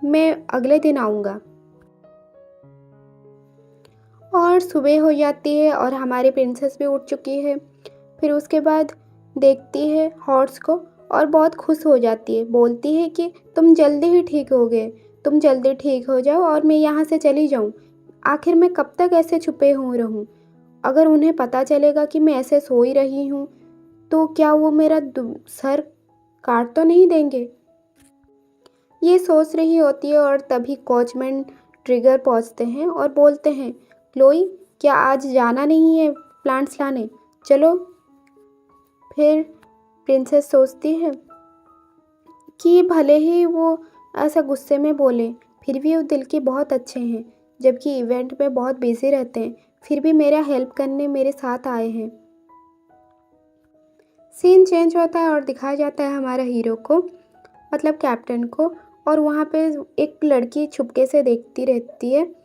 मैं अगले दिन आऊँगा। और सुबह हो जाती है और हमारी प्रिंसेस भी उठ चुकी है। फिर उसके बाद देखती है हॉर्स को और बहुत खुश हो जाती है, बोलती है कि तुम जल्दी ही ठीक हो गए, तुम जल्दी ठीक हो जाओ और मैं यहाँ से चली जाऊँ। आखिर मैं कब तक ऐसे छुपे रहूँ? अगर उन्हें पता चलेगा कि मैं ऐसे सोई रही हूँ तो क्या वो मेरा सर काट तो नहीं देंगे? ये सोच रही होती है और तभी कोचमैन ट्रिगर पहुँचते हैं और बोलते हैं क्लोई क्या आज जाना नहीं है प्लांट्स लाने, चलो। फिर प्रिंसेस सोचती है कि भले ही वो ऐसा गुस्से में बोले फिर भी वो दिल के बहुत अच्छे हैं, जबकि इवेंट में बहुत बिजी रहते हैं, फिर भी मेरा हेल्प करने मेरे साथ आए हैं। सीन चेंज होता है और दिखाया जाता है हमारा हीरो को, मतलब कैप्टन को, और वहाँ पे एक लड़की छुपके से देखती रहती है।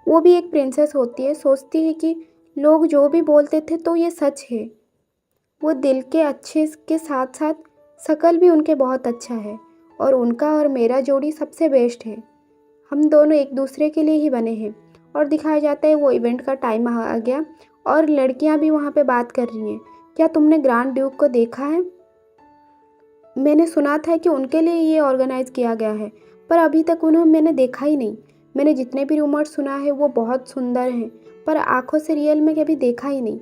वो भी एक प्रिंसेस होती है, सोचती है कि लोग जो भी बोलते थे तो ये सच है। वो दिल के अच्छे के साथ साथ शकल भी उनके बहुत अच्छा है और उनका और मेरा जोड़ी सबसे बेस्ट है, हम दोनों एक दूसरे के लिए ही बने हैं। और दिखाया जाता है वो इवेंट का टाइम आ गया और लड़कियां भी वहाँ पे बात कर रही हैं, क्या तुमने ग्रैंड ड्यूक को देखा है? मैंने सुना था कि उनके लिए ये ऑर्गेनाइज किया गया है पर अभी तक उन्हें मैंने देखा ही नहीं। मैंने जितने भी रूमर्स सुना है वो बहुत सुंदर हैं पर आंखों से रियल में कभी देखा ही नहीं।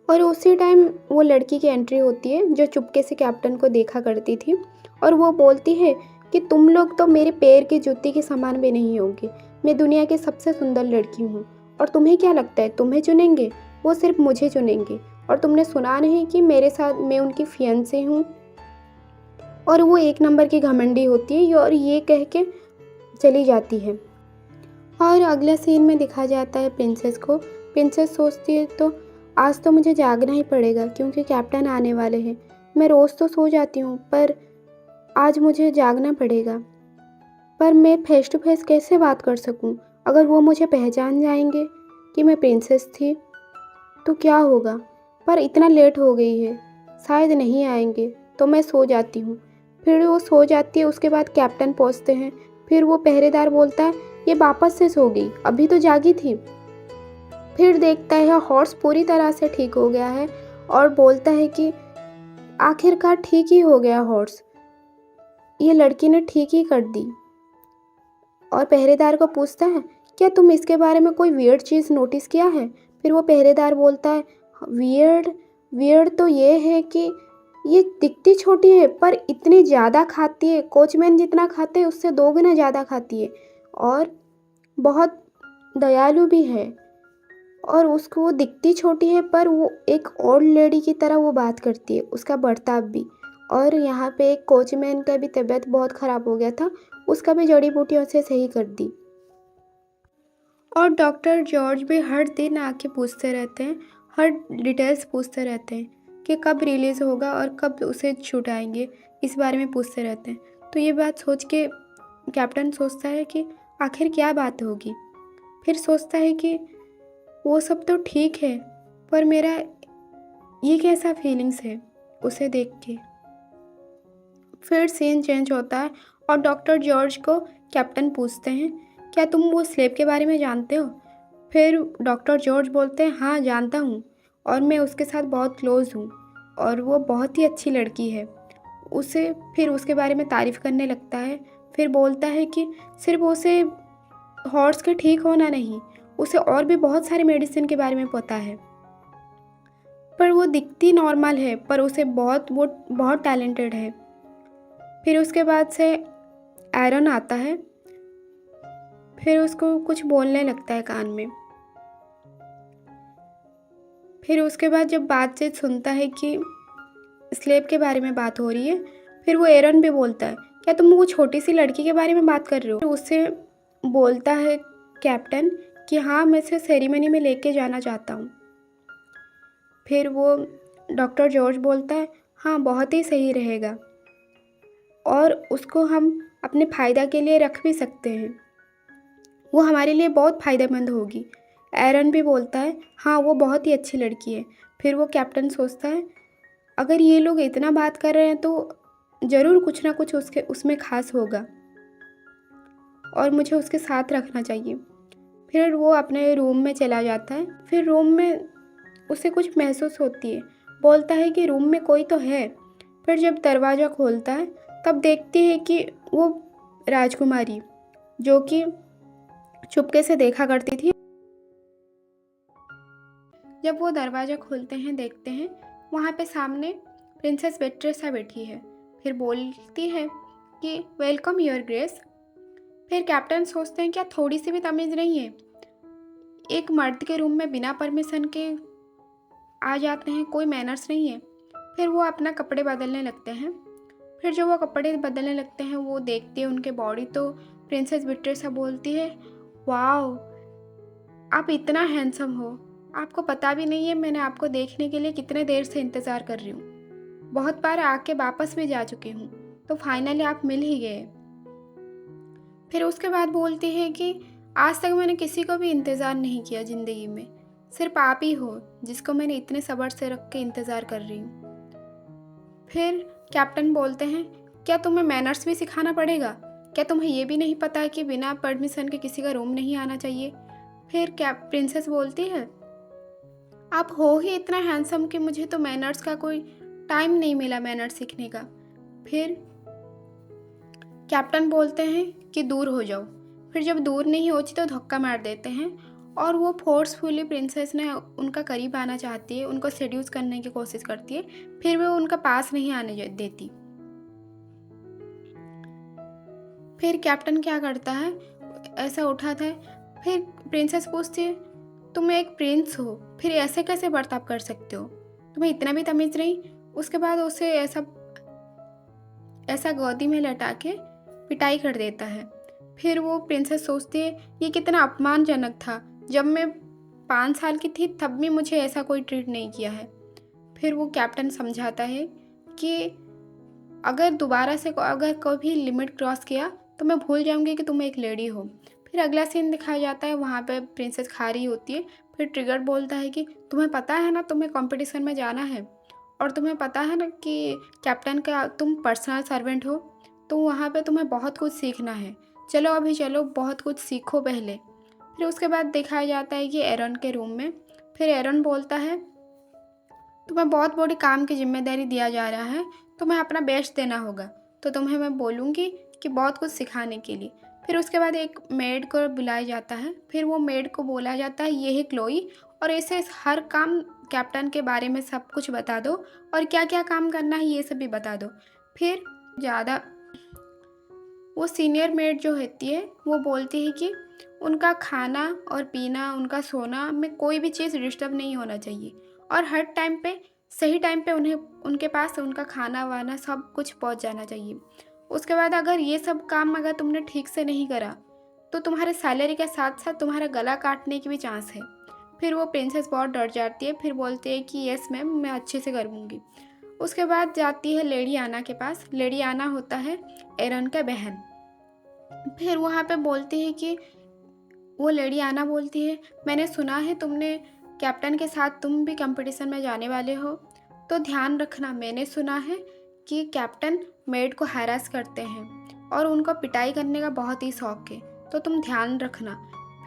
और उसी टाइम वो लड़की की एंट्री होती है जो चुपके से कैप्टन को देखा करती थी और वो बोलती है कि तुम लोग तो मेरे पैर की जूती के समान भी नहीं होंगे, मैं दुनिया की सबसे सुंदर लड़की हूँ और तुम्हें क्या लगता है तुम्हें चुनेंगे? वो सिर्फ मुझे चुनेंगे। और तुमने सुना नहीं कि मेरे साथ मैं उनकी फियांसे हूँ। और वो एक नंबर की घमंडी होती है और ये कह के चली जाती है। और अगला सीन में दिखा जाता है प्रिंसेस को। प्रिंसेस सोचती है तो आज तो मुझे जागना ही पड़ेगा क्योंकि कैप्टन आने वाले हैं। मैं रोज़ तो सो जाती हूँ पर आज मुझे जागना पड़ेगा। पर मैं फेस टू फेस कैसे बात कर सकूं? अगर वो मुझे पहचान जाएंगे कि मैं प्रिंसेस थी तो क्या होगा? पर इतना लेट हो गई है, शायद नहीं आएंगे। तो मैं सो जाती हूँ। फिर वो सो जाती है। उसके बाद कैप्टन पहुँचते हैं। फिर वो पहरेदार बोलता है ये वापस से सो गई, अभी तो जागी थी। फिर देखता है हॉर्स पूरी तरह से ठीक हो गया है और बोलता है कि आखिरकार ठीक ही हो गया हॉर्स, ये लड़की ने ठीक ही कर दी। और पहरेदार को पूछता है क्या तुम इसके बारे में कोई वियर्ड चीज़ नोटिस किया है? फिर वो पहरेदार बोलता है वियर्ड वियर्ड तो ये है कि ये दिखती छोटी है पर इतनी ज़्यादा खाती है, कोचमैन जितना खाते हैं उससे 2 गुना ज़्यादा खाती है और बहुत दयालु भी है। और उसको वो दिखती छोटी है पर वो एक ओल्ड लेडी की तरह वो बात करती है, उसका बर्ताव भी। और यहाँ पे एक कोचमैन का भी तबीयत बहुत ख़राब हो गया था, उसका भी जड़ी बूटियों से सही कर दी। और डॉक्टर जॉर्ज भी हर दिन आके पूछते रहते हैं, हर डिटेल्स पूछते रहते हैं कि कब रिलीज़ होगा और कब उसे छुटाएंगे, इस बारे में पूछते रहते हैं। तो ये बात सोच के कैप्टन सोचता है कि आखिर क्या बात होगी। फिर सोचता है कि वो सब तो ठीक है पर मेरा ये कैसा फीलिंग्स है उसे देख के। फिर सीन चेंज होता है और डॉक्टर जॉर्ज को कैप्टन पूछते हैं क्या तुम वो स्लेब के बारे में जानते हो? फिर डॉक्टर जॉर्ज बोलते हैं हाँ जानता हूँ और मैं उसके साथ बहुत क्लोज़ हूँ और वो बहुत ही अच्छी लड़की है। उसे फिर उसके बारे में तारीफ़ करने लगता है। फिर बोलता है कि सिर्फ उसे हॉर्स के ठीक होना नहीं, उसे और भी बहुत सारे मेडिसिन के बारे में पता है। पर वो दिखती नॉर्मल है पर उसे वो बहुत टैलेंटेड है। फिर उसके बाद से एरन आता है। फिर उसको कुछ बोलने लगता है कान में। फिर उसके बाद जब बातचीत सुनता है कि स्लेब के बारे में बात हो रही है, फिर वो एरन भी बोलता है क्या तुम वो छोटी सी लड़की के बारे में बात कर रहे हो? उससे बोलता है कैप्टन कि हाँ मैं इसे सेरेमनी में लेके जाना चाहता हूँ। फिर वो डॉक्टर जॉर्ज बोलता है हाँ बहुत ही सही रहेगा और उसको हम अपने फ़ायदा के लिए रख भी सकते हैं, वो हमारे लिए बहुत फ़ायदेमंद होगी। एरन भी बोलता है हाँ वो बहुत ही अच्छी लड़की है। फिर वो कैप्टन सोचता है अगर ये लोग इतना बात कर रहे हैं तो ज़रूर कुछ ना कुछ उसमें ख़ास होगा और मुझे उसके साथ रखना चाहिए। फिर वो अपने रूम में चला जाता है। फिर रूम में उसे कुछ महसूस होती है, बोलता है कि रूम में कोई तो है। फिर जब दरवाज़ा खोलता है तब देखती है कि वो राजकुमारी जो कि चुपके से देखा करती थी। जब वो दरवाज़ा खोलते हैं देखते हैं वहाँ पे सामने प्रिंसेस बेट्रेसा बैठी है। फिर बोलती है कि वेलकम योर ग्रेस। फिर कैप्टन सोचते हैं क्या थोड़ी सी भी तमीज़ नहीं है, एक मर्द के रूम में बिना परमिशन के आ जाते हैं, कोई मैनर्स नहीं है। फिर वो अपना कपड़े बदलने लगते हैं। फिर जब वो कपड़े बदलने लगते हैं वो देखती है उनके बॉडी तो प्रिंसेस बेट्रेसा बोलती है वाओ आप इतना हैंडसम हो, आपको पता भी नहीं है मैंने आपको देखने के लिए कितने देर से इंतज़ार कर रही हूँ, बहुत बार आके वापस भी जा चुकी हूँ, तो फाइनली आप मिल ही गए। फिर उसके बाद बोलती है कि आज तक मैंने किसी को भी इंतज़ार नहीं किया ज़िंदगी में, सिर्फ आप ही हो जिसको मैंने इतने सब्र से रख के इंतज़ार कर रही हूँ। फिर कैप्टन बोलते हैं क्या तुम्हें मैनर्स भी सिखाना पड़ेगा? क्या तुम्हें ये भी नहीं पता कि बिना परमिशन के किसी का रूम नहीं आना चाहिए? फिर क्या प्रिंसेस बोलती है आप हो ही इतना हैंडसम कि मुझे तो मैनर्स का कोई टाइम नहीं मिला मैनर्स सीखने का। फिर कैप्टन बोलते हैं कि दूर हो जाओ। फिर जब दूर नहीं होती तो धक्का मार देते हैं और वो फोर्सफुली प्रिंसेस ने उनका करीब आना चाहती है, उनको सेड्यूस करने की कोशिश करती है, फिर वो उनका पास नहीं आने देती। फिर कैप्टन क्या करता है, ऐसा उठाता है। फिर प्रिंसेस पूछती है तुम एक प्रिंस हो, फिर ऐसे कैसे बर्ताव कर सकते हो? तुम्हें इतना भी तमीज़ नहीं? उसके बाद उसे ऐसा ऐसा गोदी में लटा के पिटाई कर देता है। फिर वो प्रिंसेस सोचती है ये कितना अपमानजनक था, जब मैं 5 साल की थी तब भी मुझे ऐसा कोई ट्रीट नहीं किया है। फिर वो कैप्टन समझाता है कि अगर दोबारा से अगर कभी लिमिट क्रॉस किया तो मैं भूल जाऊंगी कि तुम एक लेडी हो। फिर अगला सीन दिखाया जाता है, वहाँ पे प्रिंसेस खा रही होती है। फिर ट्रिगर बोलता है कि तुम्हें पता है ना तुम्हें कंपटीशन में जाना है, और तुम्हें पता है ना कि कैप्टन का तुम पर्सनल सर्वेंट हो, तो वहाँ पे तुम्हें बहुत कुछ सीखना है। चलो अभी चलो, बहुत कुछ सीखो पहले। फिर उसके बाद दिखाया जाता है कि एरन के रूम में। फिर एरन बोलता है तुम्हें बहुत बड़ी काम की जिम्मेदारी दिया जा रहा है, तुम्हें अपना बेस्ट देना होगा, तो तुम्हें मैं बोलूँगी कि बहुत कुछ सिखाने के लिए। फिर उसके बाद एक मेड को बुलाया जाता है। फिर वो मेड को बोला जाता है ये है क्लोई, और ऐसे हर काम कैप्टन के बारे में सब कुछ बता दो, और क्या क्या काम करना है ये सब भी बता दो। फिर ज़्यादा वो सीनियर मेड जो होती है वो बोलती है कि उनका खाना और पीना, उनका सोना में कोई भी चीज़ डिस्टर्ब नहीं होना चाहिए, और हर टाइम पे सही टाइम पे उन्हें उनके पास उनका खाना वाना सब कुछ पहुंच जाना चाहिए। उसके बाद अगर ये सब काम अगर तुमने ठीक से नहीं करा तो तुम्हारे सैलरी के साथ साथ तुम्हारा गला काटने की भी चांस है। फिर वो प्रिंसेस बहुत डर जाती है। फिर बोलती है कि यस मैम, मैं अच्छे से करूँगी। उसके बाद जाती है लेडी आना के पास। लेडी आना होता है एरन का बहन। फिर वहाँ पे बोलती है कि वो लेडी आना बोलती है मैंने सुना है तुमने कैप्टन के साथ तुम भी कंपटीशन में जाने वाले हो, तो ध्यान रखना, मैंने सुना है कि कैप्टन मेड को हैरास करते हैं और उनको पिटाई करने का बहुत ही शौक है, तो तुम ध्यान रखना।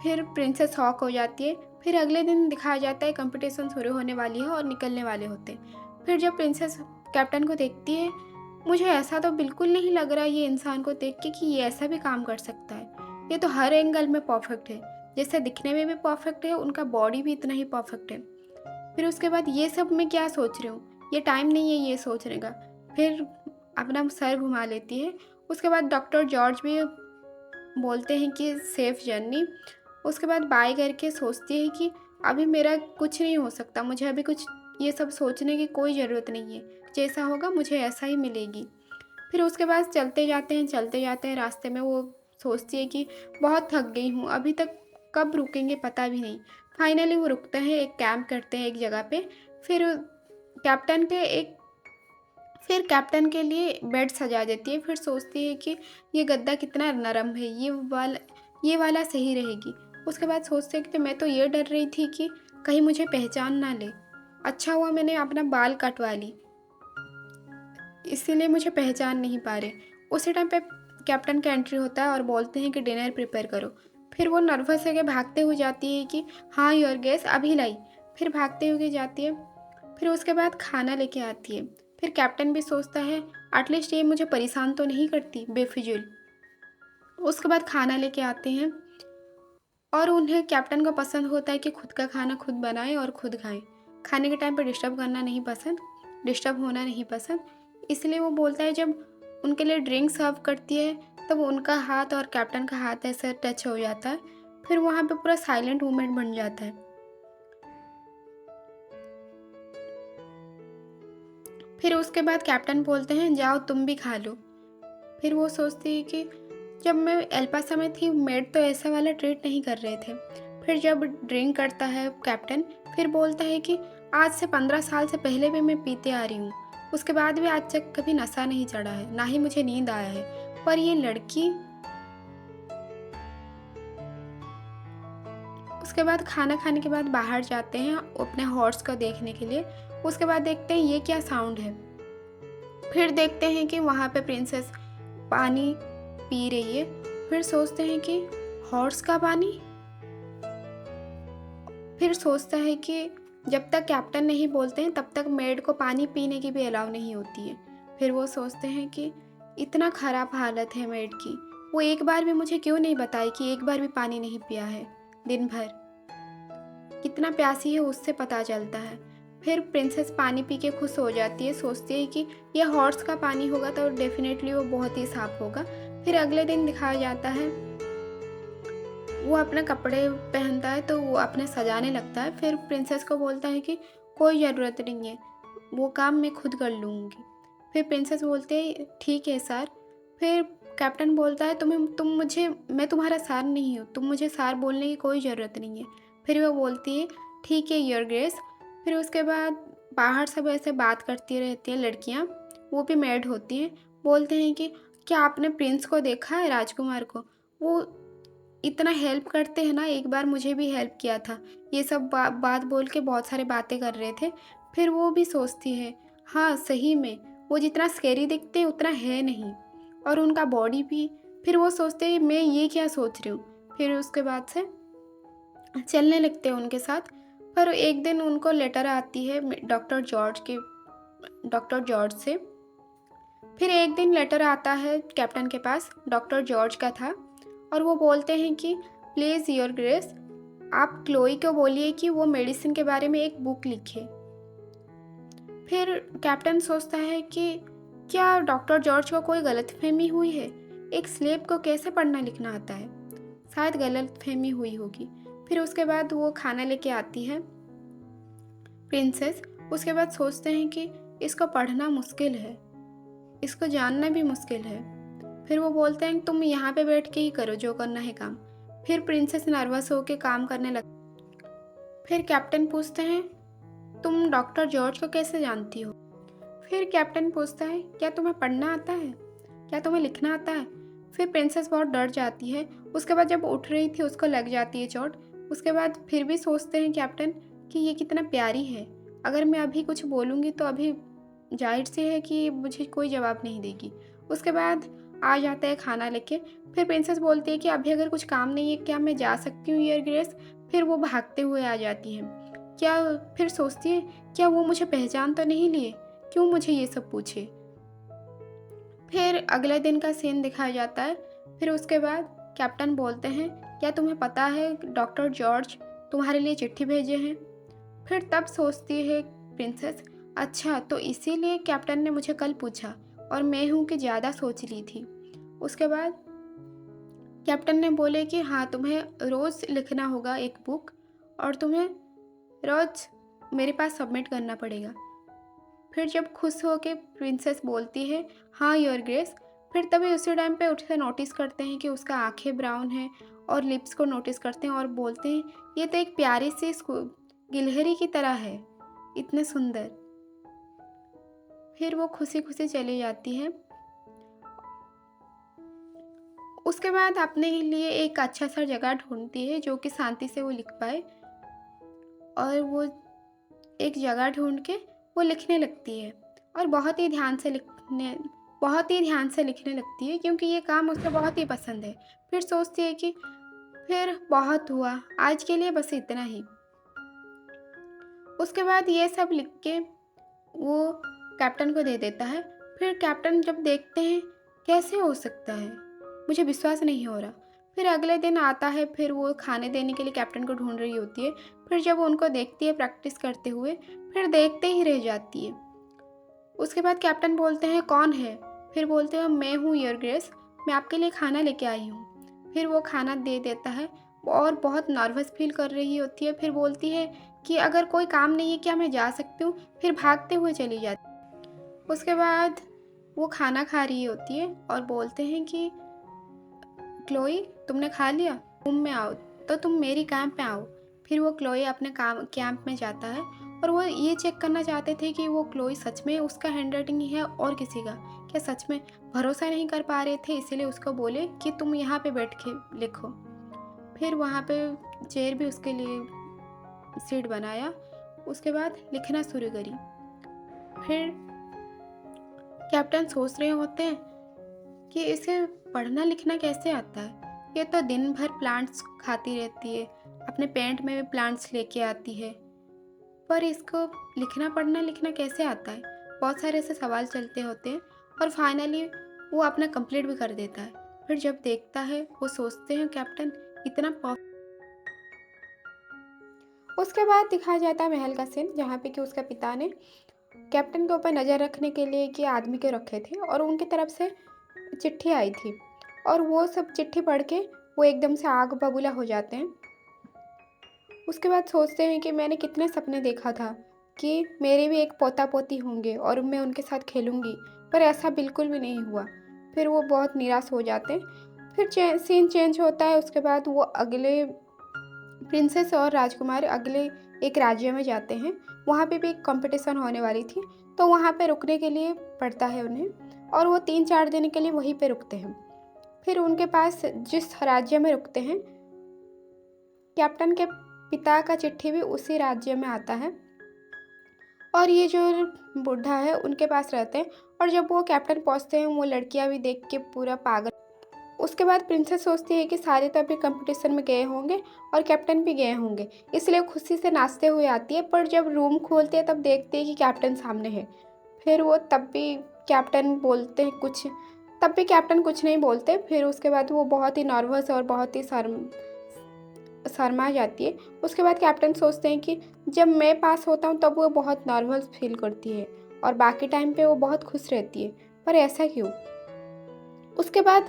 फिर प्रिंसेस शॉक हो जाती है। फिर अगले दिन दिखाया जाता है कंपटीशन शुरू होने वाली है और निकलने वाले होते हैं। फिर जब प्रिंसेस कैप्टन को देखती है, मुझे ऐसा तो बिल्कुल नहीं लग रहा ये इंसान को देख के कि ये ऐसा भी काम कर सकता है, ये तो हर एंगल में परफेक्ट है, जैसे दिखने में भी परफेक्ट है, उनका बॉडी भी इतना ही परफेक्ट है। फिर उसके बाद ये सब मैं क्या सोच रही हूँ, ये टाइम नहीं है ये सोचने का। फिर अपना सर घुमा लेती है। उसके बाद डॉक्टर जॉर्ज भी बोलते हैं कि सेफ जर्नी। उसके बाद बाय करके सोचती है कि अभी मेरा कुछ नहीं हो सकता, मुझे अभी कुछ ये सब सोचने की कोई ज़रूरत नहीं है, जैसा होगा मुझे ऐसा ही मिलेगी। फिर उसके बाद चलते जाते हैं रास्ते में वो सोचती है कि बहुत थक गई हूँ, अभी तक कब रुकेंगे पता भी नहीं। फाइनली वो रुकते हैं, एक कैंप करते हैं एक जगह पे। फिर कैप्टन पे एक फिर कैप्टन के लिए बेड सजा देती है। फिर सोचती है कि ये गद्दा कितना नरम है, ये वाला सही रहेगी। उसके बाद सोचते हैं कि मैं तो ये डर रही थी कि कहीं मुझे पहचान ना ले, अच्छा हुआ मैंने अपना बाल कटवा ली, इसीलिए मुझे पहचान नहीं पा रहे। उसी टाइम पे कैप्टन का एंट्री होता है और बोलते हैं कि डिनर प्रिपेयर करो। फिर वो नर्वस होकर भागते हुए जाती है कि हाँ योर गेस्ट अभी लाई। फिर भागते हुए जाती है। फिर उसके बाद खाना लेके आती है। फिर कैप्टन भी सोचता है एटलीस्ट ये मुझे परेशान तो नहीं करती बेफिजूल। उसके बाद खाना लेके आते हैं और उन्हें कैप्टन को पसंद होता है कि खुद का खाना खुद बनाएं और खुद खाएं। खाने के टाइम पर डिस्टर्ब करना नहीं पसंद, डिस्टर्ब होना नहीं पसंद। इसलिए वो बोलता है जब उनके लिए ड्रिंक सर्व करती है तब उनका हाथ और कैप्टन का हाथ ऐसे टच हो जाता है। फिर वहाँ पे पूरा साइलेंट मोमेंट बन जाता है। फिर उसके बाद कैप्टन बोलते हैं जाओ तुम भी खा लो। फिर वो सोचती है कि जब मैं एल्पासा में थी मेड तो ऐसा वाला ट्रीट नहीं कर रहे थे। फिर जब ड्रिंक करता है कैप्टन, फिर बोलता है कि आज से 15 साल से पहले भी मैं पीते आ रही हूँ, उसके बाद भी आज तक कभी नशा नहीं चढ़ा है, ना ही मुझे नींद आया है, पर ये लड़की। उसके बाद खाना खाने के बाद बाहर जाते हैं अपने हॉर्स को देखने के लिए। उसके बाद देखते हैं ये क्या साउंड है। फिर देखते हैं कि वहाँ पे प्रिंसेस पानी पी रही है। फिर सोचते हैं कि हॉर्स का पानी। फिर सोचता है कि जब तक कैप्टन नहीं बोलते हैं तब तक मेड को पानी पीने की भी अलाउ नहीं होती है। फिर वो सोचते हैं कि इतना ख़राब हालत है मेड की, वो एक बार भी मुझे क्यों नहीं बताई कि एक बार भी पानी नहीं पिया है दिन भर, कितना प्यासी है उससे पता चलता है। फिर प्रिंसेस पानी पी के खुश हो जाती है, सोचती है कि यह हॉर्स का पानी होगा तो डेफिनेटली वो बहुत ही साफ होगा। फिर अगले दिन दिखाया जाता है वो अपने कपड़े पहनता है तो वो अपने सजाने लगता है। फिर प्रिंसेस को बोलता है कि कोई ज़रूरत नहीं है, वो काम मैं खुद कर लूँगी। फिर प्रिंसेस बोलती है ठीक है सर। फिर कैप्टन बोलता है मैं तुम्हारा सर नहीं हूँ, तुम मुझे सर बोलने की कोई ज़रूरत नहीं है। फिर वो बोलती है ठीक है योर ग्रेस। फिर उसके बाद बाहर सब ऐसे बात करती रहती हैं लड़कियाँ, वो भी मैड होती हैं। बोलते हैं कि क्या आपने प्रिंस को देखा है, राजकुमार को? वो इतना हेल्प करते हैं ना, एक बार मुझे भी हेल्प किया था। ये सब बात बोल के बहुत सारे बातें कर रहे थे। फिर वो भी सोचती है हाँ सही में वो जितना स्कैरी दिखते हैं उतना है नहीं, और उनका बॉडी भी। फिर वो सोचते हैं मैं ये क्या सोच रही हूँ। फिर उसके बाद से चलने लगते हैं उनके साथ। पर एक दिन उनको लेटर आती है डॉक्टर जॉर्ज से। फिर एक दिन लेटर आता है कैप्टन के पास, डॉक्टर जॉर्ज का था, और वो बोलते हैं कि प्लीज़ योर ग्रेस, आप क्लोई को बोलिए कि वो मेडिसिन के बारे में एक बुक लिखे। फिर कैप्टन सोचता है कि क्या डॉक्टर जॉर्ज को कोई गलतफहमी हुई है, एक स्लेब को कैसे पढ़ना लिखना आता है, शायद गलतफहमी हुई होगी। फिर उसके बाद वो खाना लेके आती है प्रिंसेस। उसके बाद सोचते हैं कि इसको पढ़ना मुश्किल है, इसको जानना भी मुश्किल है। फिर वो बोलते हैं तुम यहाँ पे बैठ के ही करो जो करना है काम। फिर प्रिंसेस नर्वस होकर काम करने लग। फिर कैप्टन पूछते हैं तुम डॉक्टर जॉर्ज को कैसे जानती हो? फिर कैप्टन पूछता है क्या तुम्हें पढ़ना आता है, क्या तुम्हें लिखना आता है? फिर प्रिंसेस बहुत डर जाती है। उसके बाद जब उठ रही थी उसको लग जाती है चोट। उसके बाद फिर भी सोचते हैं कैप्टन कि ये कितना प्यारी है, अगर मैं अभी कुछ बोलूँगी तो अभी जाहिर सी है कि मुझे कोई जवाब नहीं देगी। उसके बाद आ जाता है खाना लेके। फिर प्रिंसेस बोलती है कि अभी अगर कुछ काम नहीं है क्या मैं जा सकती हूँ योर ग्रेस? फिर वो भागते हुए आ जाती है। क्या फिर सोचती है क्या वो मुझे पहचान तो नहीं लिए, क्यों मुझे ये सब पूछे। फिर अगले दिन का सीन दिखाया जाता है। फिर उसके बाद कैप्टन बोलते हैं क्या तुम्हें पता है डॉक्टर जॉर्ज तुम्हारे लिए चिट्ठी भेजे हैं? फिर तब सोचती है प्रिंसेस अच्छा तो इसीलिए कैप्टन ने मुझे कल पूछा और मैं हूँ कि ज़्यादा सोच ली थी। उसके बाद कैप्टन ने बोले कि हाँ तुम्हें रोज़ लिखना होगा एक बुक, और तुम्हें रोज़ मेरे पास सबमिट करना पड़ेगा। फिर जब खुश हो के प्रिंसेस बोलती है हाँ योर ग्रेस। फिर तभी उसी टाइम पे उठकर नोटिस करते हैं कि उसका आंखें ब्राउन हैं, और लिप्स को नोटिस करते हैं और बोलते हैं ये तो एक प्यारी सी गिलहरी की तरह है, इतने सुंदर। फिर वो खुशी खुशी चली जाती है। उसके बाद अपने लिए एक अच्छा सा जगह ढूंढती है जो कि शांति से वो लिख पाए, और वो एक जगह ढूंढ के वो लिखने लगती है, और बहुत ही ध्यान से लिखने लगती है क्योंकि ये काम उसे बहुत ही पसंद है। फिर सोचती है कि फिर बहुत हुआ, आज के लिए बस इतना ही। उसके बाद ये सब लिख के वो कैप्टन को दे देता है। फिर कैप्टन जब देखते हैं कैसे हो सकता है, मुझे विश्वास नहीं हो रहा। फिर अगले दिन आता है, फिर वो खाने देने के लिए कैप्टन को ढूंढ रही होती है। फिर जब उनको देखती है प्रैक्टिस करते हुए, फिर देखते ही रह जाती है। उसके बाद कैप्टन बोलते हैं कौन है? फिर बोलते हैं मैं हूँ योर ग्रेस, मैं आपके लिए खाना लेके आई हूँ। फिर वो खाना दे देता है और बहुत नर्वस फील कर रही होती है। फिर बोलती है कि अगर कोई काम नहीं है क्या मैं जा सकती हूँ? फिर भागते हुए चली जाती। उसके बाद वो खाना खा रही होती है और बोलते हैं कि क्लोई तुमने खा लिया, रूम में आओ, तो तुम मेरी कैंप में आओ। फिर वो क्लोई अपने कैंप में जाता है, और वो ये चेक करना चाहते थे कि वो क्लोई सच में उसका हैंड राइटिंग ही है और किसी का, क्या सच में भरोसा नहीं कर पा रहे थे, इसीलिए उसको बोले कि तुम यहाँ पे बैठ के लिखो। फिर वहाँ पे चेयर भी उसके लिए सीट बनाया। उसके बाद लिखना शुरू करी। फिर कैप्टन सोच रहे होते हैं कि इसे पढ़ना लिखना कैसे आता है, ये तो दिन भर प्लांट्स खाती रहती है, अपने पेंट में भी प्लांट्स लेके आती है, पर इसको लिखना पढ़ना लिखना कैसे आता है। बहुत सारे ऐसे सवाल चलते होते हैं, और फाइनली वो अपना कंप्लीट भी कर देता है। फिर जब देखता है वो सोचते हैं कैप्टन इतना उसके बाद दिखाया जाता है महल का सीन, जहाँ पे कि उसका पिता ने कैप्टन के ऊपर नज़र रखने के लिए कि आदमी के रखे थे, और उनकी तरफ से चिट्ठी आई थी, और वो सब चिट्ठी पढ़ के वो एकदम से आग बबूला हो जाते हैं। उसके बाद सोचते हैं कि मैंने कितने सपने देखा था कि मेरे भी एक पोता पोती होंगे और मैं उनके साथ खेलूँगी, पर ऐसा बिल्कुल भी नहीं हुआ। फिर वो बहुत निराश हो जाते हैं। फिर सीन चेंज होता है। उसके बाद वो अगले प्रिंसेस और राजकुमार अगले एक राज्य में जाते हैं। वहाँ पे भी एक कंपटीशन होने वाली थी, तो वहाँ पे रुकने के लिए पड़ता है उन्हें, और वो 3-4 दिन के लिए वहीं पे रुकते हैं। फिर उनके पास जिस राज्य में रुकते हैं, कैप्टन के पिता का चिट्ठी भी उसी राज्य में आता है, और ये जो बुढ़ा है उनके पास रहते हैं। और जब वो कैप्टन पहुँचते हैं, वो लड़कियाँ भी देख के पूरा पागल। उसके बाद प्रिंसेस सोचती है कि सारे तो अभी कंपटीशन में गए होंगे और कैप्टन भी गए होंगे, इसलिए खुशी से नाचते हुए आती है। पर जब रूम खोलते हैं तब देखते हैं कि कैप्टन सामने है। फिर वो तब भी कैप्टन कुछ नहीं बोलते। फिर उसके बाद वो बहुत ही नर्वस और बहुत ही शर्मा जाती है। उसके बाद कैप्टन सोचते हैं कि जब मैं पास होता हूँ तब वो बहुत नर्वस फील करती है और बाकी टाइम पे वो बहुत खुश रहती है, पर ऐसा क्यों। उसके बाद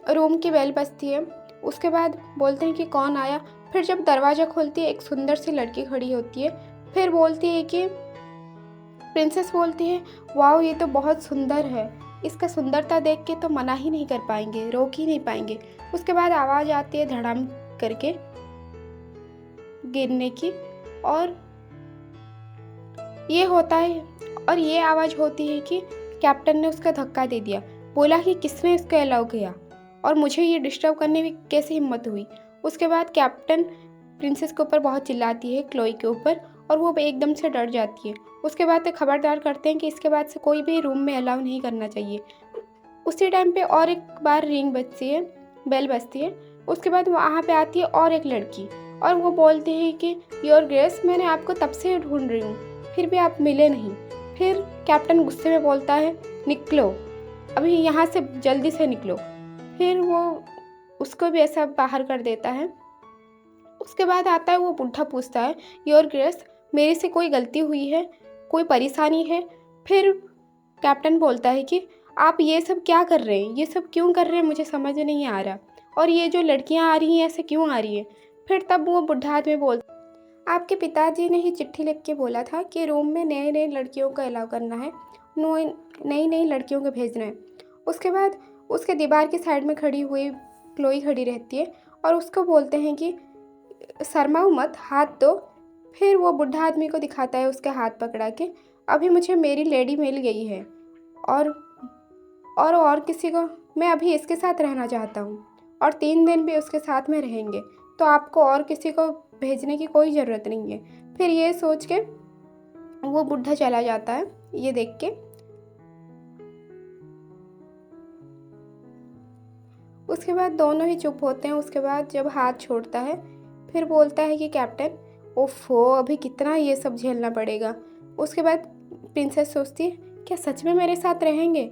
रूम की बेल बजती है। उसके बाद बोलते हैं कि कौन आया। फिर जब दरवाज़ा खोलती है, एक सुंदर सी लड़की खड़ी होती है। फिर बोलती है कि प्रिंसेस बोलती है, वाओ ये तो बहुत सुंदर है, इसका सुंदरता देख के तो मना ही नहीं कर पाएंगे, रोक ही नहीं पाएंगे। उसके बाद आवाज़ आती है धड़ाम करके गिरने की, और ये आवाज़ होती है कि कैप्टन ने उसका धक्का दे दिया। बोला कि किसने इसको अलाउ किया और मुझे ये डिस्टर्ब करने की कैसे हिम्मत हुई। उसके बाद कैप्टन प्रिंसेस के ऊपर बहुत चिल्लाती है, क्लोई के ऊपर, और वो एकदम से डर जाती है। उसके बाद तो खबरदार करते हैं कि इसके बाद से कोई भी रूम में अलाउ नहीं करना चाहिए। उसी टाइम पे और एक बार बेल बजती है। उसके बाद वहाँ पे आती है और एक लड़की, और वो बोलती है कि योर ग्रेस, मैंने आपको तब से ढूंढ रही हूँ, फिर भी आप मिले नहीं। फिर कैप्टन गुस्से में बोलता है, निकलो अभी यहाँ से, जल्दी से निकलो। फिर वो उसको भी ऐसा बाहर कर देता है। उसके बाद आता है वो बुढ़ा, पूछता है, योर ग्रेस, मेरे से कोई गलती हुई है, कोई परेशानी है। फिर कैप्टन बोलता है कि आप ये सब क्या कर रहे हैं, ये सब क्यों कर रहे हैं, मुझे समझ नहीं आ रहा, और ये जो लड़कियां आ रही हैं ऐसे क्यों आ रही हैं। फिर तब वो बुढ़ा आदमी बोलता, आपके पिताजी ने ही चिट्ठी लिख के बोला था कि रूम में नए नए लड़कियों को अलाउ करना है, नई नई लड़कियों को भेजना है। उसके बाद उसके दीवार की साइड में खड़ी हुई क्लोई खड़ी रहती है, और उसको बोलते हैं कि शर्माओ मत, हाथ दो। फिर वो बुढ़ा आदमी को दिखाता है उसके हाथ पकड़ा के, अभी मुझे मेरी लेडी मिल गई है, और किसी को, मैं अभी इसके साथ रहना चाहता हूँ, और 3 दिन भी उसके साथ में रहेंगे, तो आपको और किसी को भेजने की कोई ज़रूरत नहीं है। फिर ये सोच के वो बुढ़ा चला जाता है, ये देख के। उसके बाद दोनों ही चुप होते हैं। उसके बाद जब हाथ छोड़ता है, फिर बोलता है कि कैप्टन, ओफो अभी कितना ये सब झेलना पड़ेगा। उसके बाद प्रिंसेस सोचती है, क्या सच में मेरे साथ रहेंगे।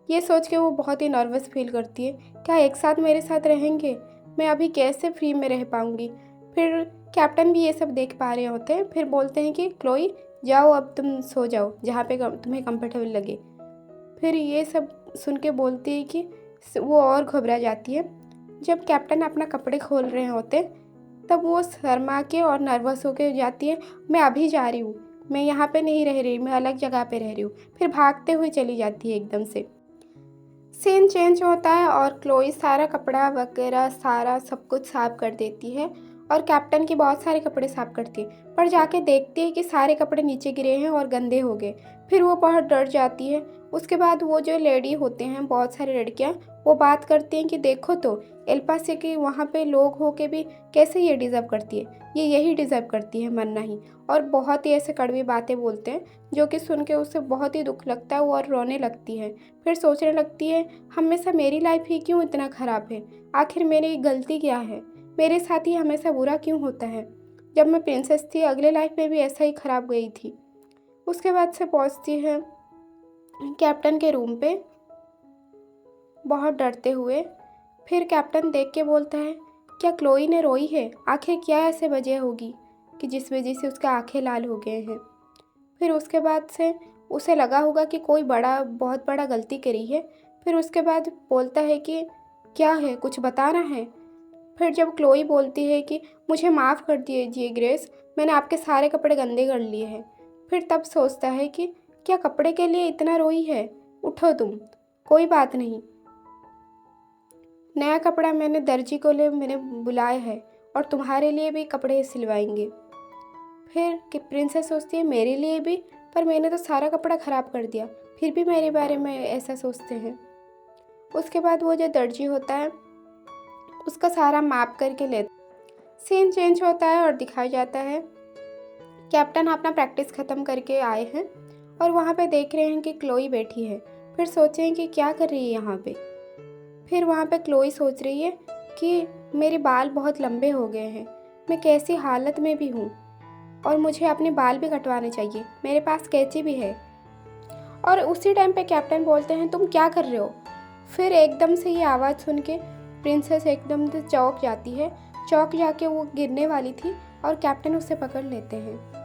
ये सोच के वो बहुत ही नर्वस फील करती है, क्या एक साथ मेरे साथ रहेंगे, मैं अभी कैसे फ्री में रह पाऊँगी। फिर कैप्टन भी ये सब देख पा रहे होते हैं। फिर बोलते हैं कि क्लोई जाओ, अब तुम सो जाओ जहाँ पे तुम्हें कंफर्टेबल लगे। फिर ये सब सुन के बोलती है कि वो और घबरा जाती है। जब कैप्टन अपना कपड़े खोल रहे होते तब वो शर्मा के और नर्वस होके जाती है, मैं अभी जा रही हूँ, मैं यहाँ पे नहीं रह रही, मैं अलग जगह पे रह रही हूँ। फिर भागते हुए चली जाती है एकदम से। सीन चेंज होता है और क्लोई सारा कपड़ा वगैरह सारा सब कुछ साफ कर देती है, और कैप्टन के बहुत सारे कपड़े साफ करती है, पर जाके देखती है कि सारे कपड़े नीचे गिरे हैं और गंदे हो गए। फिर वो बहुत डर जाती है। उसके बाद वो जो लेडी होते हैं, बहुत सारी लड़कियां, वो बात करती हैं कि देखो तो एल्पा से कि वहाँ पे लोग हो के भी कैसे ये डिज़र्व करती है, ये यही डिज़र्व करती है मरना ही। और बहुत ही ऐसे कड़वी बातें बोलते हैं जो कि सुन के उसे बहुत ही दुख लगता है और रोने लगती है। फिर सोचने लगती है, हमेशा मेरी लाइफ ही क्यों इतना ख़राब है, आखिर मेरी गलती क्या है, मेरे साथ ही हमेशा बुरा क्यों होता है, जब मैं प्रिंसेस थी अगले लाइफ में भी ऐसा ही ख़राब गई थी। उसके बाद से पहुंचती है कैप्टन के रूम पे बहुत डरते हुए। फिर कैप्टन देख के बोलता है, क्या क्लोई ने रोई है, आखिर क्या ऐसे वजह होगी कि जिस वजह से उसके आंखें लाल हो गए हैं। फिर उसके बाद से उसे लगा होगा कि कोई बहुत बड़ा गलती करी है। फिर उसके बाद बोलता है कि क्या है, कुछ बताना है। फिर जब क्लोई बोलती है कि मुझे माफ़ कर दीजिए ग्रेस, मैंने आपके सारे कपड़े गंदे कर लिए हैं, फिर तब सोचता है कि क्या कपड़े के लिए इतना रोई है, उठो तुम, कोई बात नहीं, नया कपड़ा मैंने दर्जी को ले मैंने बुलाया है और तुम्हारे लिए भी कपड़े सिलवाएंगे। फिर कि प्रिंसेस सोचती है मेरे लिए भी, पर मैंने तो सारा कपड़ा ख़राब कर दिया, फिर भी मेरे बारे में ऐसा सोचते हैं। उसके बाद वो जो दर्जी होता है उसका सारा माप करके लेता, सीन चेंज होता है और दिखाया जाता है कैप्टन अपना प्रैक्टिस ख़त्म करके आए हैं और वहाँ पे देख रहे हैं कि क्लोई बैठी है। फिर सोचे हैं कि क्या कर रही है यहाँ पे। फिर वहाँ पे क्लोई सोच रही है कि मेरे बाल बहुत लंबे हो गए हैं, मैं कैसी हालत में भी हूँ और मुझे अपने बाल भी कटवाने चाहिए, मेरे पास कैंची भी है। और उसी टाइम पे कैप्टन बोलते हैं तुम क्या कर रहे हो। फिर एकदम से ये आवाज़ सुन के प्रिंसेस एकदम से चौंक जाती है, चौंक जाके वो गिरने वाली थी और कैप्टन उसे पकड़ लेते हैं।